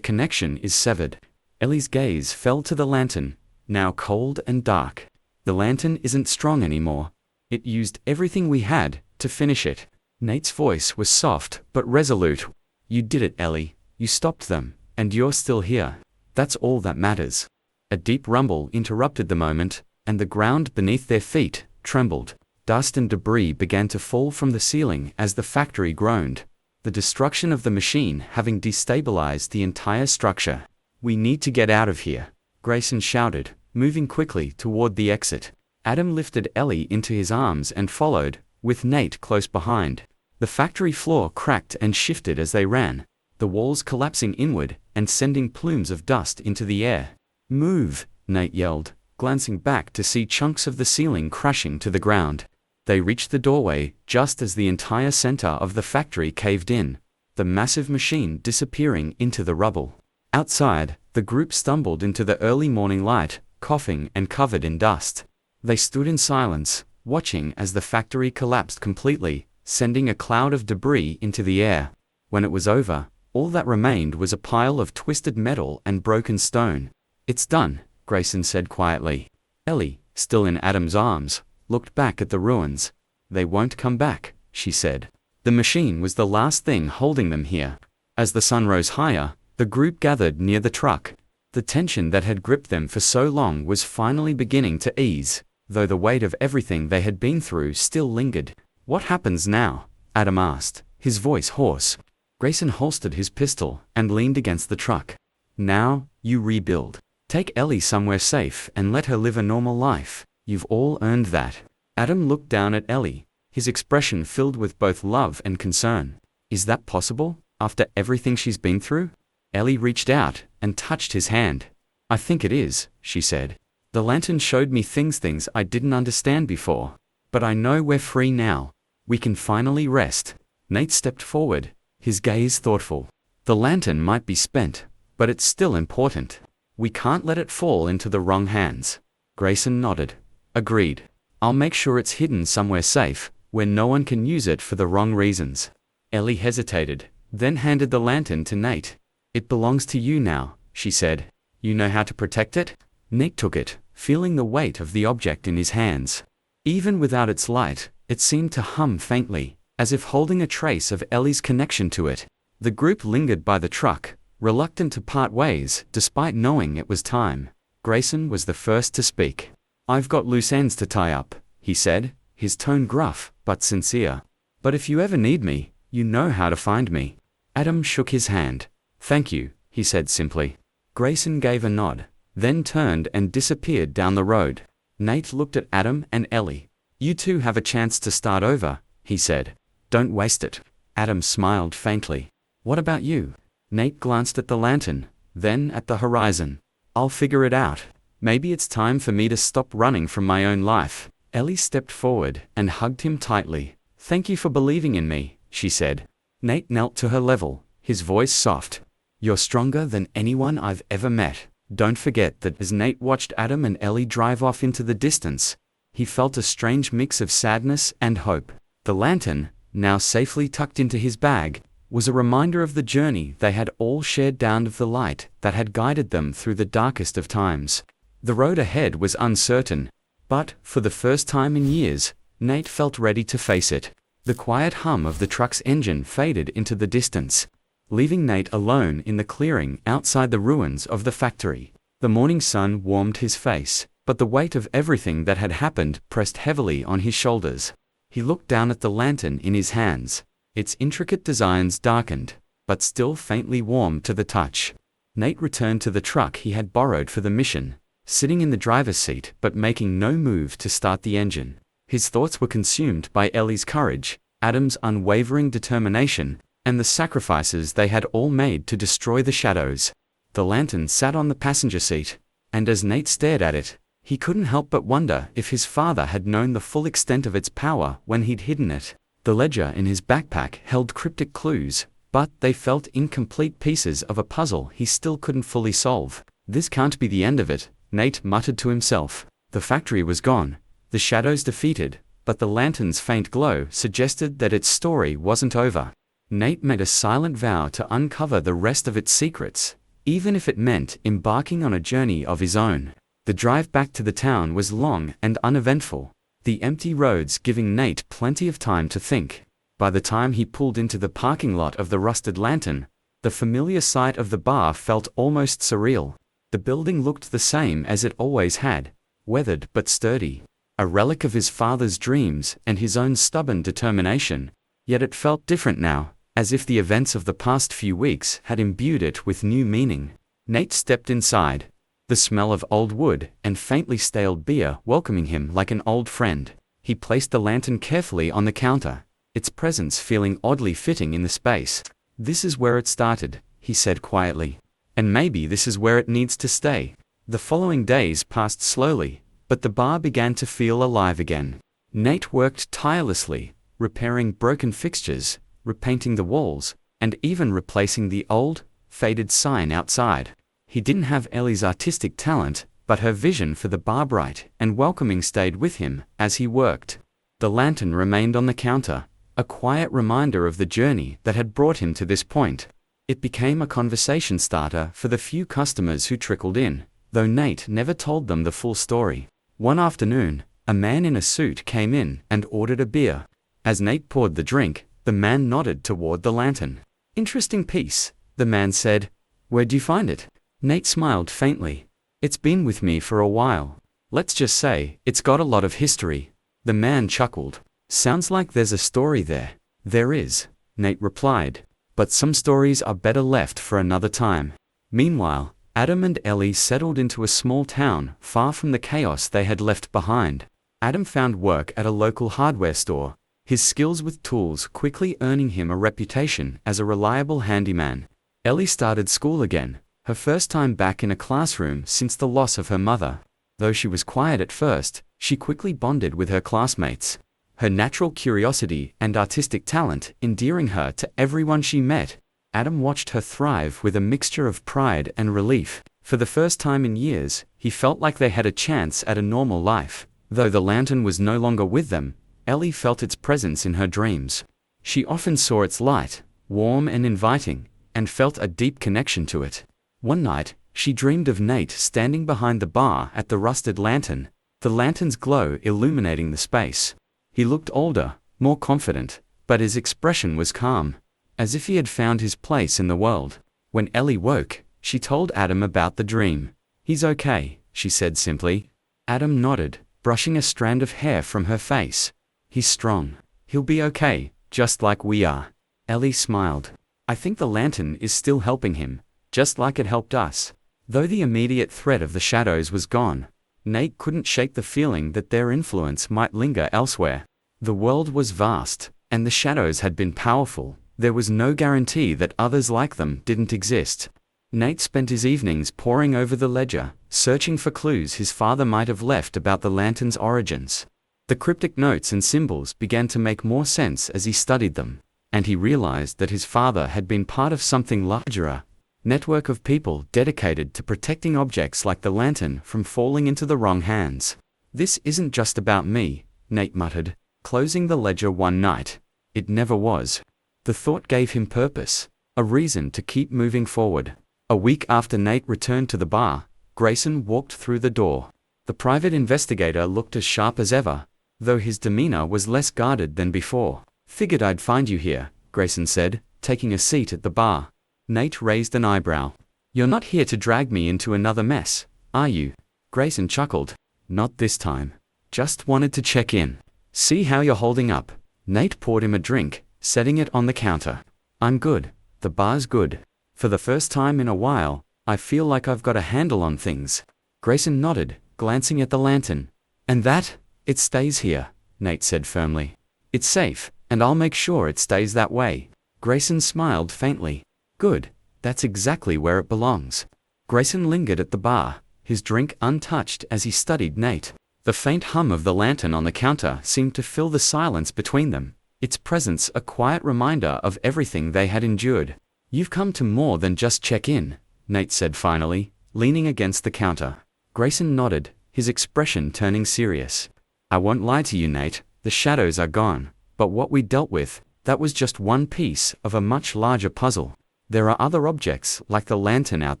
connection is severed." Ellie's gaze fell to the lantern, now cold and dark. "The lantern isn't strong anymore. It used everything we had to finish it." Nate's voice was soft but resolute. "You did it, Ellie. You stopped them, and you're still here. That's all that matters." A deep rumble interrupted the moment, and the ground beneath their feet trembled. Dust and debris began to fall from the ceiling as the factory groaned, the destruction of the machine having destabilized the entire structure. "We need to get out of here," Grayson shouted, moving quickly toward the exit. Adam lifted Ellie into his arms and followed, with Nate close behind. The factory floor cracked and shifted as they ran, the walls collapsing inward and sending plumes of dust into the air. "Move!" Nate yelled, glancing back to see chunks of the ceiling crashing to the ground. They reached the doorway just as the entire center of the factory caved in, the massive machine disappearing into the rubble. Outside, the group stumbled into the early morning light, coughing and covered in dust. They stood in silence, watching as the factory collapsed completely, sending a cloud of debris into the air. When it was over, all that remained was a pile of twisted metal and broken stone. "It's done," Grayson said quietly. Ellie, still in Adam's arms, looked back at the ruins. "They won't come back," she said. The machine was the last thing holding them here. As the sun rose higher, the group gathered near the truck. The tension that had gripped them for so long was finally beginning to ease, though the weight of everything they had been through still lingered. "What happens now?" Adam asked, his voice hoarse. Grayson holstered his pistol and leaned against the truck. "Now, you rebuild. Take Ellie somewhere safe and let her live a normal life. You've all earned that." Adam looked down at Ellie, his expression filled with both love and concern. "Is that possible, after everything she's been through?" Ellie reached out and touched his hand. "I think it is," she said. "The lantern showed me things I didn't understand before. But I know we're free now. We can finally rest." Nate stepped forward, his gaze thoughtful. "The lantern might be spent, but it's still important. We can't let it fall into the wrong hands." Grayson nodded. "Agreed. I'll make sure it's hidden somewhere safe, where no one can use it for the wrong reasons." Ellie hesitated, then handed the lantern to Nate. "It belongs to you now," she said. "You know how to protect it?" Nate took it, feeling the weight of the object in his hands. Even without its light, it seemed to hum faintly, as if holding a trace of Ellie's connection to it. The group lingered by the truck, reluctant to part ways, despite knowing it was time. Grayson was the first to speak. "I've got loose ends to tie up," he said, his tone gruff, but sincere. "But if you ever need me, you know how to find me." Adam shook his hand. "Thank you," he said simply. Grayson gave a nod, then turned and disappeared down the road. Nate looked at Adam and Ellie. "You two have a chance to start over," he said. "Don't waste it." Adam smiled faintly. "What about you?" Nate glanced at the lantern, then at the horizon. "I'll figure it out. Maybe it's time for me to stop running from my own life." Ellie stepped forward and hugged him tightly. "Thank you for believing in me," she said. Nate knelt to her level, his voice soft. "You're stronger than anyone I've ever met. Don't forget that." As Nate watched Adam and Ellie drive off into the distance, he felt a strange mix of sadness and hope. The lantern, now safely tucked into his bag, was a reminder of the journey they had all shared down of the light that had guided them through the darkest of times. The road ahead was uncertain, but, for the first time in years, Nate felt ready to face it. The quiet hum of the truck's engine faded into the distance, leaving Nate alone in the clearing outside the ruins of the factory. The morning sun warmed his face, but the weight of everything that had happened pressed heavily on his shoulders. He looked down at the lantern in his hands. Its intricate designs darkened, but still faintly warm to the touch. Nate returned to the truck he had borrowed for the mission, sitting in the driver's seat but making no move to start the engine. His thoughts were consumed by Ellie's courage, Adam's unwavering determination, and the sacrifices they had all made to destroy the shadows. The lantern sat on the passenger seat, and as Nate stared at it, he couldn't help but wonder if his father had known the full extent of its power when he'd hidden it. The ledger in his backpack held cryptic clues, but they felt incomplete pieces of a puzzle he still couldn't fully solve. "This can't be the end of it," Nate muttered to himself. The factory was gone, the shadows defeated, but the lantern's faint glow suggested that its story wasn't over. Nate made a silent vow to uncover the rest of its secrets, even if it meant embarking on a journey of his own. The drive back to the town was long and uneventful, the empty roads giving Nate plenty of time to think. By the time he pulled into the parking lot of the Rusted Lantern, the familiar sight of the bar felt almost surreal. The building looked the same as it always had, weathered but sturdy, a relic of his father's dreams and his own stubborn determination, yet it felt different now, as if the events of the past few weeks had imbued it with new meaning. Nate stepped inside, the smell of old wood and faintly stale beer welcoming him like an old friend. He placed the lantern carefully on the counter, its presence feeling oddly fitting in the space. "This is where it started," he said quietly. "And maybe this is where it needs to stay." The following days passed slowly, but the bar began to feel alive again. Nate worked tirelessly, repairing broken fixtures, repainting the walls, and even replacing the old, faded sign outside. He didn't have Ellie's artistic talent, but her vision for the bar bright and welcoming stayed with him as he worked. The lantern remained on the counter, a quiet reminder of the journey that had brought him to this point. It became a conversation starter for the few customers who trickled in, though Nate never told them the full story. One afternoon, a man in a suit came in and ordered a beer. As Nate poured the drink, the man nodded toward the lantern. "Interesting piece," the man said. "Where'd you find it?" Nate smiled faintly. "It's been with me for a while. Let's just say, it's got a lot of history." The man chuckled. "Sounds like there's a story there." "There is," Nate replied, "but some stories are better left for another time." Meanwhile, Adam and Ellie settled into a small town far from the chaos they had left behind. Adam found work at a local hardware store, his skills with tools quickly earning him a reputation as a reliable handyman. Ellie started school again, her first time back in a classroom since the loss of her mother. Though she was quiet at first, she quickly bonded with her classmates. Her natural curiosity and artistic talent endearing her to everyone she met. Adam watched her thrive with a mixture of pride and relief. For the first time in years, he felt like they had a chance at a normal life. Though the lantern was no longer with them, Ellie felt its presence in her dreams. She often saw its light, warm and inviting, and felt a deep connection to it. One night, She dreamed of Nate standing behind the bar at the rusted lantern, the lantern's glow illuminating the space. He looked older, more confident, but his expression was calm, as if he had found his place in the world. When Ellie woke, she told Adam about the dream. "He's okay," she said simply. Adam nodded, brushing a strand of hair from her face. "He's strong. He'll be okay, just like we are." Ellie smiled. "I think the lantern is still helping him, just like it helped us." Though the immediate threat of the shadows was gone, Nate couldn't shake the feeling that their influence might linger elsewhere. The world was vast, and the shadows had been powerful. There was no guarantee that others like them didn't exist. Nate spent his evenings poring over the ledger, searching for clues his father might have left about the lantern's origins. The cryptic notes and symbols began to make more sense as he studied them, and he realized that his father had been part of something larger, a network of people dedicated to protecting objects like the lantern from falling into the wrong hands. "This isn't just about me," Nate muttered, closing the ledger one night. It never was. The thought gave him purpose, a reason to keep moving forward. A week after Nate returned to the bar, Grayson walked through the door. The private investigator looked as sharp as ever, though his demeanor was less guarded than before. "Figured I'd find you here," Grayson said, taking a seat at the bar. Nate raised an eyebrow. "You're not here to drag me into another mess, are you?" Grayson chuckled. "Not this time. Just wanted to check in. See how you're holding up." Nate poured him a drink, setting it on the counter. "I'm good. The bar's good. For the first time in a while, I feel like I've got a handle on things." Grayson nodded, glancing at the lantern. "And that? It stays here," Nate said firmly. "It's safe, and I'll make sure it stays that way." Grayson smiled faintly. "Good. That's exactly where it belongs." Grayson lingered at the bar, his drink untouched as he studied Nate. The faint hum of the lantern on the counter seemed to fill the silence between them, its presence a quiet reminder of everything they had endured. "You've come to more than just check in," Nate said finally, leaning against the counter. Grayson nodded, his expression turning serious. "I won't lie to you, Nate, the shadows are gone, but what we dealt with, that was just one piece of a much larger puzzle. There are other objects like the lantern out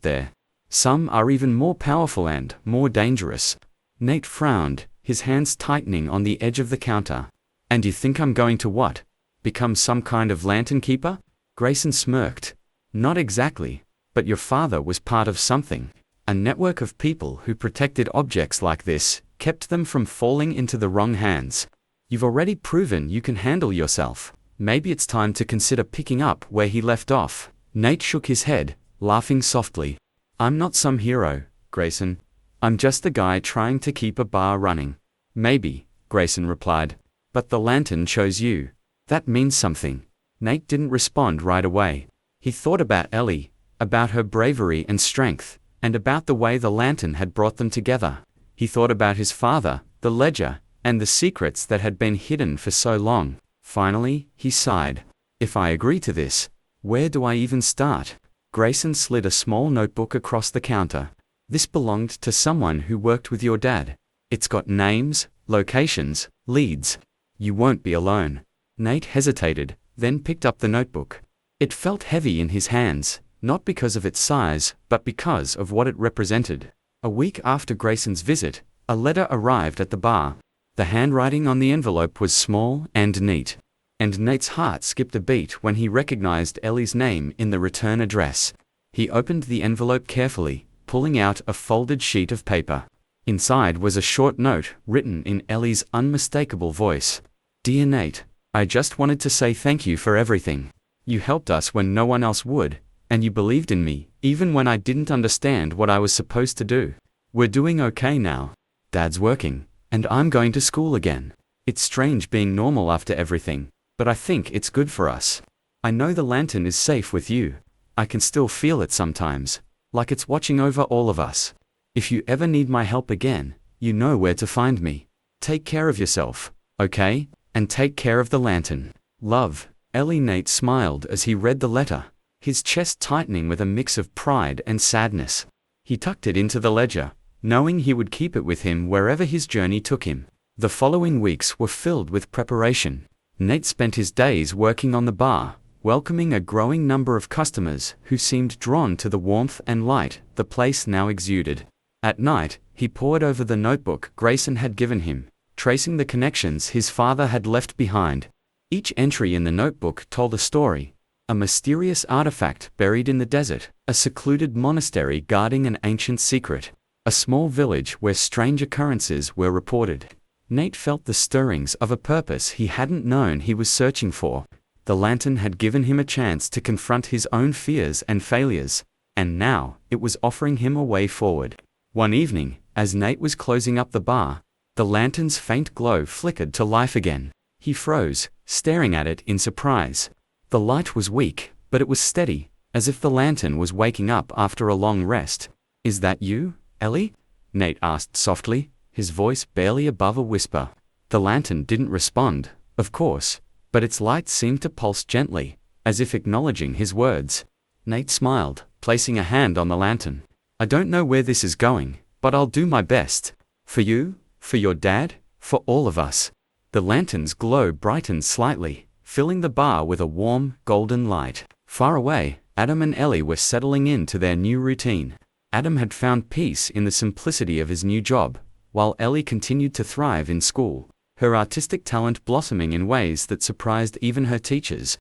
there. Some are even more powerful and more dangerous." Nate frowned, his hands tightening on the edge of the counter. "And you think I'm going to what? Become some kind of lantern keeper?" Grayson smirked. "Not exactly, but your father was part of something. A network of people who protected objects like this, kept them from falling into the wrong hands. You've already proven you can handle yourself. Maybe it's time to consider picking up where he left off." Nate shook his head, laughing softly. "I'm not some hero, Grayson. I'm just a guy trying to keep a bar running." "Maybe," Grayson replied. "But the lantern chose you. That means something." Nate didn't respond right away. He thought about Ellie, about her bravery and strength, and about the way the lantern had brought them together. He thought about his father, the ledger, and the secrets that had been hidden for so long. Finally, he sighed. "If I agree to this, where do I even start?" Grayson slid a small notebook across the counter. "This belonged to someone who worked with your dad. It's got names, locations, leads. You won't be alone." Nate hesitated, then picked up the notebook. It felt heavy in his hands, not because of its size, but because of what it represented. A week after Grayson's visit, a letter arrived at the bar. The handwriting on the envelope was small and neat, and Nate's heart skipped a beat when he recognized Ellie's name in the return address. He opened the envelope carefully, pulling out a folded sheet of paper. Inside was a short note written in Ellie's unmistakable voice. "Dear Nate, I just wanted to say thank you for everything. You helped us when no one else would, and you believed in me, even when I didn't understand what I was supposed to do. We're doing okay now. Dad's working, and I'm going to school again. It's strange being normal after everything, but I think it's good for us. I know the lantern is safe with you. I can still feel it sometimes, like it's watching over all of us. If you ever need my help again, you know where to find me. Take care of yourself, okay? And take care of the lantern. Love." Ellie. Nate smiled as he read the letter, his chest tightening with a mix of pride and sadness. He tucked it into the ledger, knowing he would keep it with him wherever his journey took him. The following weeks were filled with preparation. Nate spent his days working on the bar, welcoming a growing number of customers who seemed drawn to the warmth and light the place now exuded. At night, he pored over the notebook Grayson had given him, tracing the connections his father had left behind. Each entry in the notebook told a story: a mysterious artifact buried in the desert, a secluded monastery guarding an ancient secret, a small village where strange occurrences were reported. Nate felt the stirrings of a purpose he hadn't known he was searching for. The lantern had given him a chance to confront his own fears and failures, and now it was offering him a way forward. One evening, as Nate was closing up the bar, the lantern's faint glow flickered to life again. He froze, staring at it in surprise. The light was weak, but it was steady, as if the lantern was waking up after a long rest. "Is that you, Ellie?" Nate asked softly, his voice barely above a whisper. The lantern didn't respond, of course, but its light seemed to pulse gently, as if acknowledging his words. Nate smiled, placing a hand on the lantern. "I don't know where this is going, but I'll do my best. For you, for your dad, for all of us." The lantern's glow brightened slightly, filling the bar with a warm, golden light. Far away, Adam and Ellie were settling into their new routine. Adam had found peace in the simplicity of his new job, while Ellie continued to thrive in school, her artistic talent blossoming in ways that surprised even her teachers.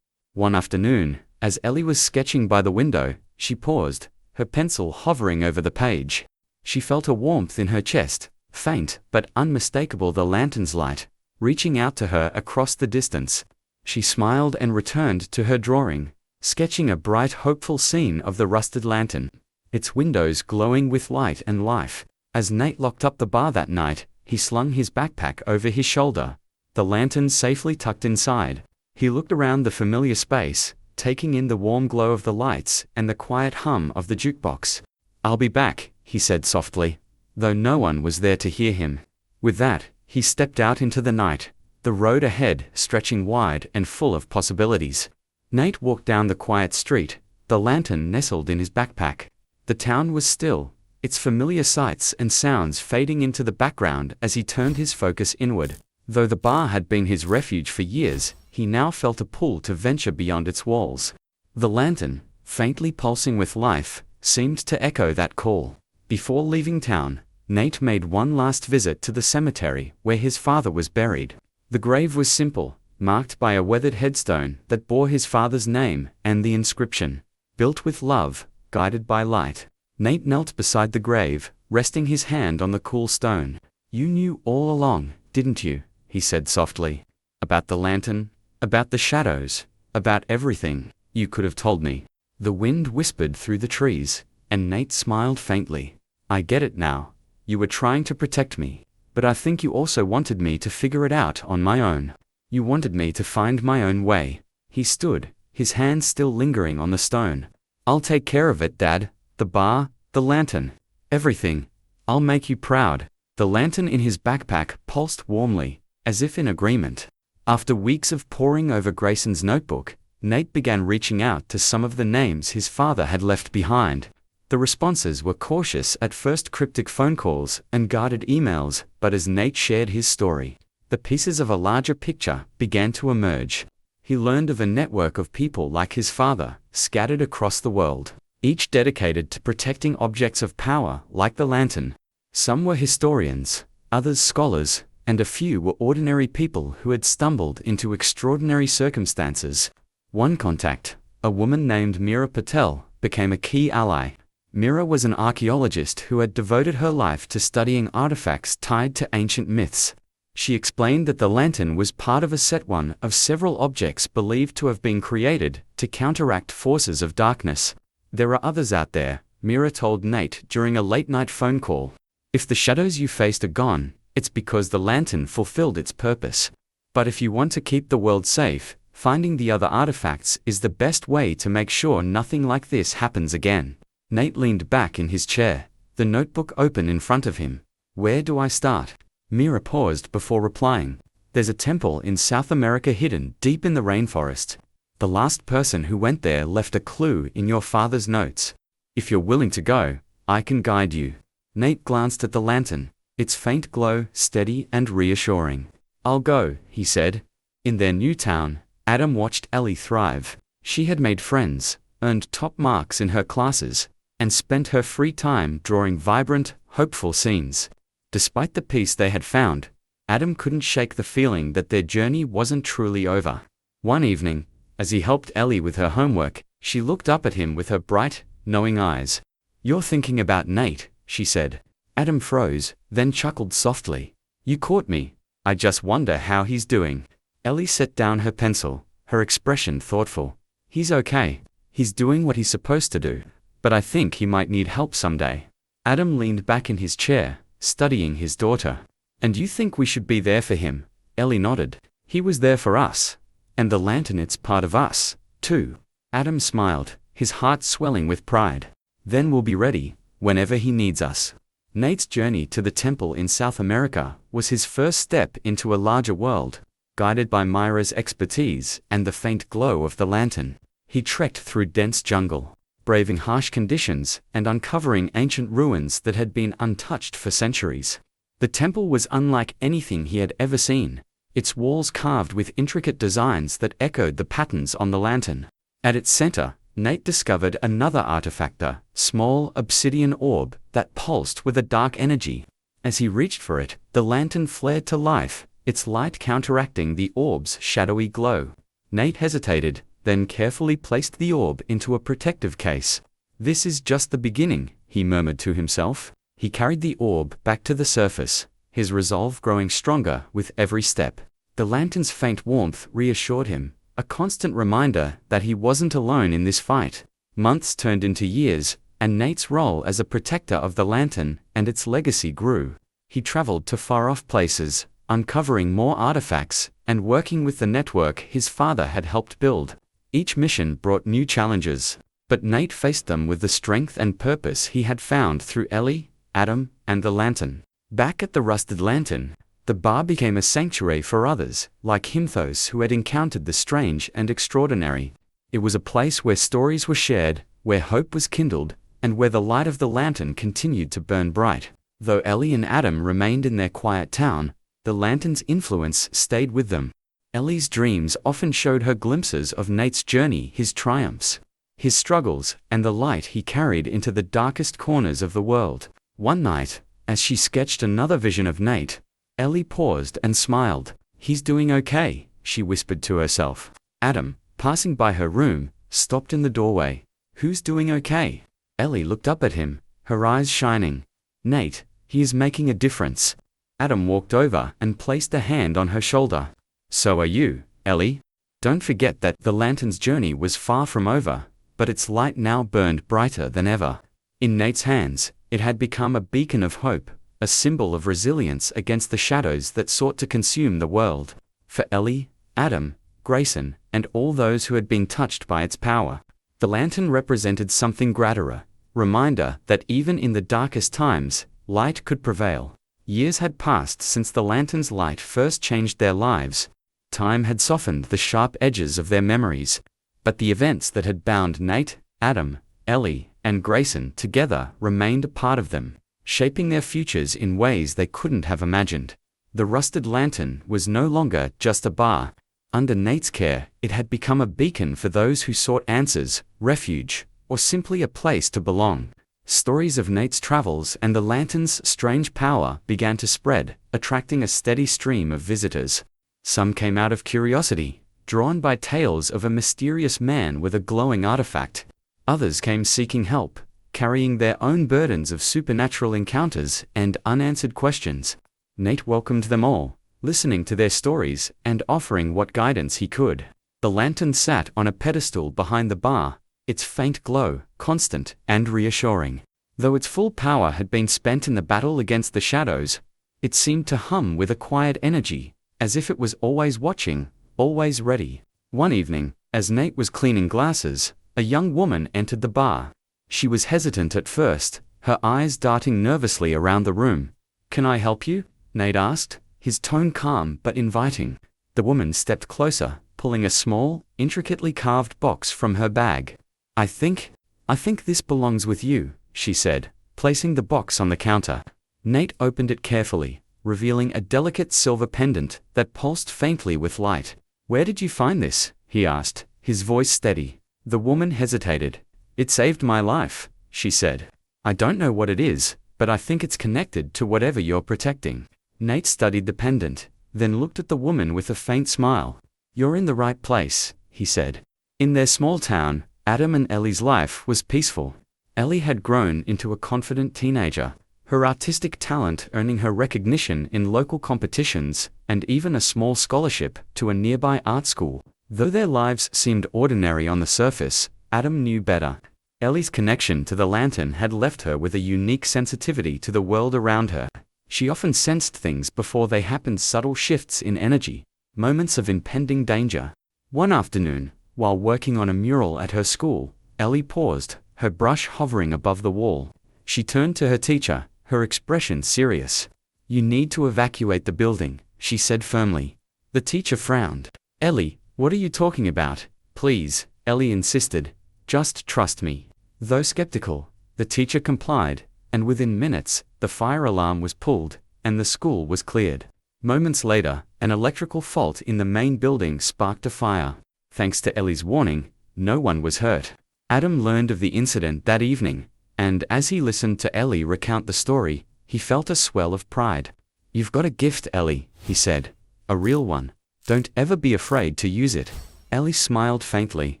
One afternoon, as Ellie was sketching by the window, she paused, her pencil hovering over the page. She felt a warmth in her chest, faint but unmistakable, the lantern's light, reaching out to her across the distance. She smiled and returned to her drawing, sketching a bright, hopeful scene of the rusted lantern, its windows glowing with light and life. As Nate locked up the bar that night, he slung his backpack over his shoulder, the lantern safely tucked inside. He looked around the familiar space, taking in the warm glow of the lights and the quiet hum of the jukebox. "I'll be back," he said softly, though no one was there to hear him. With that, he stepped out into the night, the road ahead stretching wide and full of possibilities. Nate walked down the quiet street, the lantern nestled in his backpack. The town was still, its familiar sights and sounds fading into the background as he turned his focus inward. Though the bar had been his refuge for years, he now felt a pull to venture beyond its walls. The lantern, faintly pulsing with life, seemed to echo that call. Before leaving town, Nate made one last visit to the cemetery where his father was buried. The grave was simple, marked by a weathered headstone that bore his father's name and the inscription, "Built with love, guided by light." Nate knelt beside the grave, resting his hand on the cool stone. "You knew all along, didn't you?" he said softly. "About the lantern, about the shadows, about everything. You could have told me." The wind whispered through the trees, and Nate smiled faintly. "I get it now. You were trying to protect me, but I think you also wanted me to figure it out on my own. You wanted me to find my own way." He stood, his hand still lingering on the stone. "I'll take care of it, Dad. The bar, the lantern, everything. I'll make you proud." The lantern in his backpack pulsed warmly, as if in agreement. After weeks of poring over Grayson's notebook, Nate began reaching out to some of the names his father had left behind. The responses were cautious at first, cryptic phone calls and guarded emails, but as Nate shared his story, the pieces of a larger picture began to emerge. He learned of a network of people like his father, scattered across the world, each dedicated to protecting objects of power like the lantern. Some were historians, others scholars, and a few were ordinary people who had stumbled into extraordinary circumstances. One contact, a woman named Meera Patel, became a key ally. Meera was an archaeologist who had devoted her life to studying artifacts tied to ancient myths. She explained that the lantern was part of a set one of several objects believed to have been created to counteract forces of darkness. "There are others out there," Meera told Nate during a late-night phone call. "If the shadows you faced are gone, it's because the lantern fulfilled its purpose. But if you want to keep the world safe, finding the other artifacts is the best way to make sure nothing like this happens again." Nate leaned back in his chair, the notebook open in front of him. "Where do I start?" Meera paused before replying. "There's a temple in South America hidden deep in the rainforest. The last person who went there left a clue in your father's notes. If you're willing to go, I can guide you." Nate glanced at the lantern, its faint glow steady and reassuring. "I'll go," he said. In their new town, Adam watched Ellie thrive. She had made friends, earned top marks in her classes, and spent her free time drawing vibrant, hopeful scenes. Despite the peace they had found, Adam couldn't shake the feeling that their journey wasn't truly over. One evening, as he helped Ellie with her homework, she looked up at him with her bright, knowing eyes. "You're thinking about Nate," she said. Adam froze, then chuckled softly. "You caught me. I just wonder how he's doing." Ellie set down her pencil, her expression thoughtful. "He's okay. He's doing what he's supposed to do. But I think he might need help someday." Adam leaned back in his chair, studying his daughter. "And you think we should be there for him?" Ellie nodded. "He was there for us. And the lantern, it's part of us, too." Adam smiled, his heart swelling with pride. "Then we'll be ready, whenever he needs us." Nate's journey to the temple in South America was his first step into a larger world. Guided by Myra's expertise and the faint glow of the lantern, he trekked through dense jungle, braving harsh conditions and uncovering ancient ruins that had been untouched for centuries. The temple was unlike anything he had ever seen, its walls carved with intricate designs that echoed the patterns on the lantern. At its center, Nate discovered another artifact, a small obsidian orb that pulsed with a dark energy. As he reached for it, the lantern flared to life, its light counteracting the orb's shadowy glow. Nate hesitated, then carefully placed the orb into a protective case. "This is just the beginning," he murmured to himself. He carried the orb back to the surface, his resolve growing stronger with every step. The lantern's faint warmth reassured him, a constant reminder that he wasn't alone in this fight. Months turned into years, and Nate's role as a protector of the lantern and its legacy grew. He traveled to far-off places, uncovering more artifacts, and working with the network his father had helped build. Each mission brought new challenges, but Nate faced them with the strength and purpose he had found through Ellie, Adam, and the lantern. Back at the rusted lantern, the bar became a sanctuary for others, like him, those who had encountered the strange and extraordinary. It was a place where stories were shared, where hope was kindled, and where the light of the lantern continued to burn bright. Though Ellie and Adam remained in their quiet town, the lantern's influence stayed with them. Ellie's dreams often showed her glimpses of Nate's journey, his triumphs, his struggles, and the light he carried into the darkest corners of the world. One night, as she sketched another vision of Nate, Ellie paused and smiled. "He's doing okay," she whispered to herself. Adam, passing by her room, stopped in the doorway. "Who's doing okay?" Ellie looked up at him, her eyes shining. "Nate, he is making a difference." Adam walked over and placed a hand on her shoulder. "So are you, Ellie. Don't forget that the lantern's journey was far from over, but its light now burned brighter than ever." In Nate's hands, it had become a beacon of hope, a symbol of resilience against the shadows that sought to consume the world. For Ellie, Adam, Grayson, and all those who had been touched by its power, the lantern represented something greater, a reminder that even in the darkest times, light could prevail. Years had passed since the lantern's light first changed their lives. Time had softened the sharp edges of their memories, but the events that had bound Nate, Adam, Ellie, and Grayson together remained a part of them, shaping their futures in ways they couldn't have imagined. The rusted lantern was no longer just a bar. Under Nate's care, it had become a beacon for those who sought answers, refuge, or simply a place to belong. Stories of Nate's travels and the lantern's strange power began to spread, attracting a steady stream of visitors. Some came out of curiosity, drawn by tales of a mysterious man with a glowing artifact. Others came seeking help, carrying their own burdens of supernatural encounters and unanswered questions. Nate welcomed them all, listening to their stories and offering what guidance he could. The lantern sat on a pedestal behind the bar, its faint glow constant and reassuring. Though its full power had been spent in the battle against the shadows, it seemed to hum with a quiet energy, as if it was always watching, always ready. One evening, as Nate was cleaning glasses, a young woman entered the bar. She was hesitant at first, her eyes darting nervously around the room. "Can I help you?" Nate asked, his tone calm but inviting. The woman stepped closer, pulling a small, intricately carved box from her bag. I think this belongs with you," she said, placing the box on the counter. Nate opened it carefully, revealing a delicate silver pendant that pulsed faintly with light. "Where did you find this?" he asked, his voice steady. The woman hesitated. "It saved my life," she said. "I don't know what it is, but I think it's connected to whatever you're protecting." Nate studied the pendant, then looked at the woman with a faint smile. "You're in the right place," he said. In their small town, Adam and Ellie's life was peaceful. Ellie had grown into a confident teenager, her artistic talent earning her recognition in local competitions and even a small scholarship to a nearby art school. Though their lives seemed ordinary on the surface, Adam knew better. Ellie's connection to the lantern had left her with a unique sensitivity to the world around her. She often sensed things before they happened, subtle shifts in energy, moments of impending danger. One afternoon, while working on a mural at her school, Ellie paused, her brush hovering above the wall. She turned to her teacher, her expression serious. "You need to evacuate the building," she said firmly. The teacher frowned. "Ellie, what are you talking about?" "Please," Ellie insisted. "Just trust me." Though skeptical, the teacher complied, and within minutes, the fire alarm was pulled, and the school was cleared. Moments later, an electrical fault in the main building sparked a fire. Thanks to Ellie's warning, no one was hurt. Adam learned of the incident that evening, and as he listened to Ellie recount the story, he felt a swell of pride. "You've got a gift, Ellie," he said. "A real one. Don't ever be afraid to use it." Ellie smiled faintly.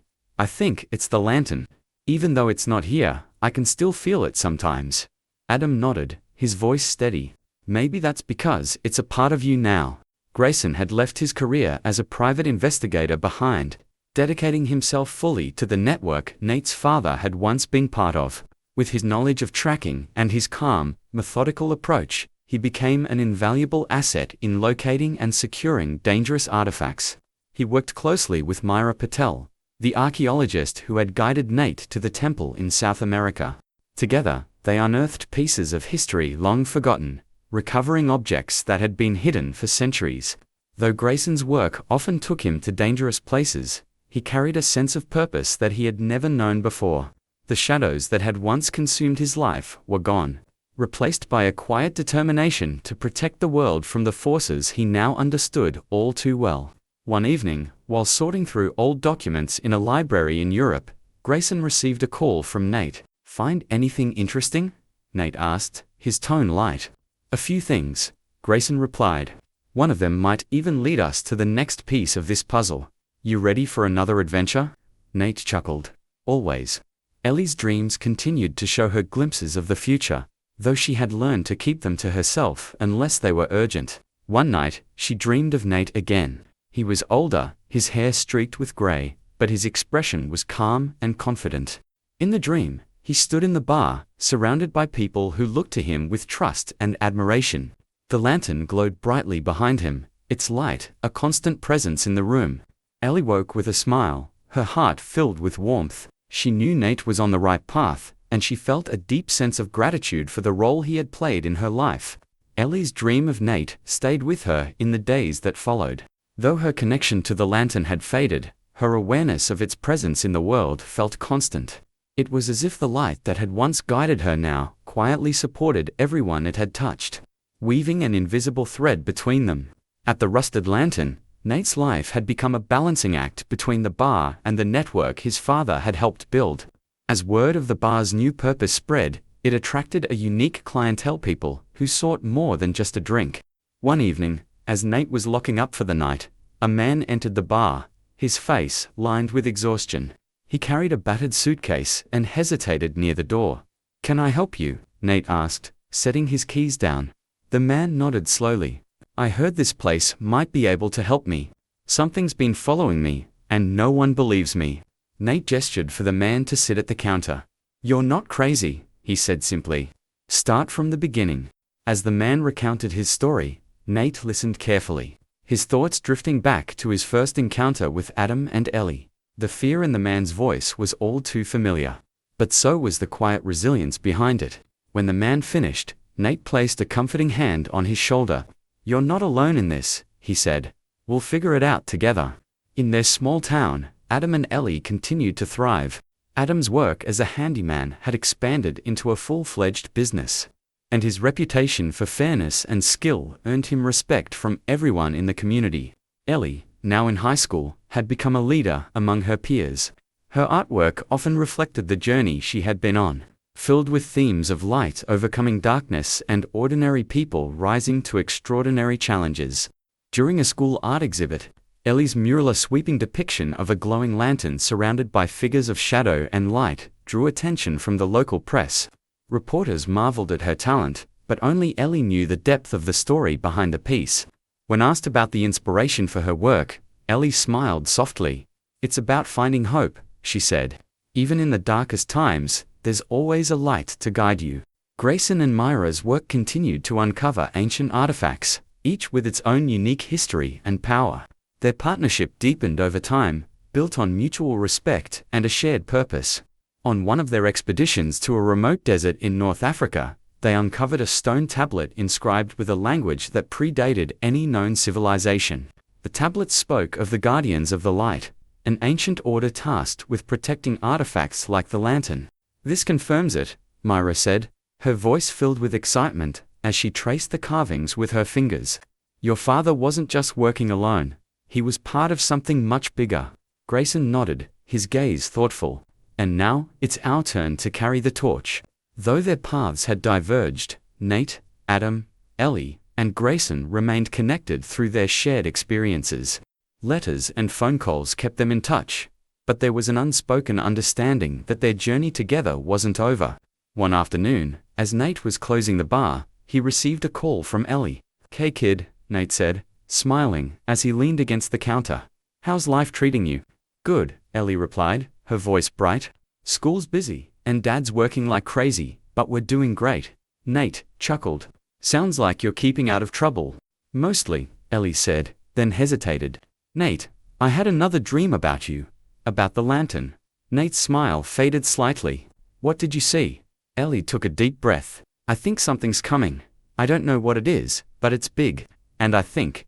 "I think it's the lantern. Even though it's not here, I can still feel it sometimes." Adam nodded, his voice steady. "Maybe that's because it's a part of you now." Grayson had left his career as a private investigator behind, dedicating himself fully to the network Nate's father had once been part of. With his knowledge of tracking and his calm, methodical approach, he became an invaluable asset in locating and securing dangerous artifacts. He worked closely with Myra Patel, the archaeologist who had guided Nate to the temple in South America. Together, they unearthed pieces of history long forgotten, recovering objects that had been hidden for centuries. Though Grayson's work often took him to dangerous places, he carried a sense of purpose that he had never known before. The shadows that had once consumed his life were gone, replaced by a quiet determination to protect the world from the forces he now understood all too well. One evening, while sorting through old documents in a library in Europe, Grayson received a call from Nate. "Find anything interesting?" Nate asked, his tone light. "A few things," Grayson replied. "One of them might even lead us to the next piece of this puzzle. You ready for another adventure?" Nate chuckled. "Always." Ellie's dreams continued to show her glimpses of the future, though she had learned to keep them to herself unless they were urgent. One night, she dreamed of Nate again. He was older, his hair streaked with gray, but his expression was calm and confident. In the dream, he stood in the bar, surrounded by people who looked to him with trust and admiration. The lantern glowed brightly behind him, its light a constant presence in the room. Ellie woke with a smile, her heart filled with warmth. She knew Nate was on the right path, and she felt a deep sense of gratitude for the role he had played in her life. Ellie's dream of Nate stayed with her in the days that followed. Though her connection to the lantern had faded, her awareness of its presence in the world felt constant. It was as if the light that had once guided her now quietly supported everyone it had touched, weaving an invisible thread between them. At the Rusted Lantern, Nate's life had become a balancing act between the bar and the network his father had helped build. As word of the bar's new purpose spread, it attracted a unique clientele, people who sought more than just a drink. One evening, as Nate was locking up for the night, a man entered the bar, his face lined with exhaustion. He carried a battered suitcase and hesitated near the door. "Can I help you?" Nate asked, setting his keys down. The man nodded slowly. "I heard this place might be able to help me. Something's been following me, and no one believes me." Nate gestured for the man to sit at the counter. "You're not crazy," he said simply. "Start from the beginning." As the man recounted his story, Nate listened carefully, his thoughts drifting back to his first encounter with Adam and Ellie. The fear in the man's voice was all too familiar, but so was the quiet resilience behind it. When the man finished, Nate placed a comforting hand on his shoulder. "You're not alone in this," he said. "We'll figure it out together." In their small town, Adam and Ellie continued to thrive. Adam's work as a handyman had expanded into a full-fledged business, and his reputation for fairness and skill earned him respect from everyone in the community. Ellie, now in high school, had become a leader among her peers. Her artwork often reflected the journey she had been on, filled with themes of light overcoming darkness and ordinary people rising to extraordinary challenges. During a school art exhibit, Ellie's mural, a sweeping depiction of a glowing lantern surrounded by figures of shadow and light, drew attention from the local press. Reporters marveled at her talent, but only Ellie knew the depth of the story behind the piece. When asked about the inspiration for her work, Ellie smiled softly. "It's about finding hope," she said. "Even in the darkest times, there's always a light to guide you." Grayson and Myra's work continued to uncover ancient artifacts, each with its own unique history and power. Their partnership deepened over time, built on mutual respect and a shared purpose. On one of their expeditions to a remote desert in North Africa, they uncovered a stone tablet inscribed with a language that predated any known civilization. The tablet spoke of the guardians of the light, an ancient order tasked with protecting artifacts like the lantern. "This confirms it," Myra said, her voice filled with excitement as she traced the carvings with her fingers. "Your father wasn't just working alone. He was part of something much bigger." Grayson nodded, his gaze thoughtful. "And now, it's our turn to carry the torch." Though their paths had diverged, Nate, Adam, Ellie, and Grayson remained connected through their shared experiences. Letters and phone calls kept them in touch, but there was an unspoken understanding that their journey together wasn't over. One afternoon, as Nate was closing the bar, he received a call from Ellie. "Hey kid," Nate said, smiling as he leaned against the counter. "How's life treating you?" "Good," Ellie replied, her voice bright. "School's busy, and Dad's working like crazy, but we're doing great." Nate chuckled. "Sounds like you're keeping out of trouble." "Mostly," Ellie said, then hesitated. "Nate, I had another dream about you. About the lantern." Nate's smile faded slightly. "What did you see?" Ellie took a deep breath. "I think something's coming. I don't know what it is, but it's big. And I think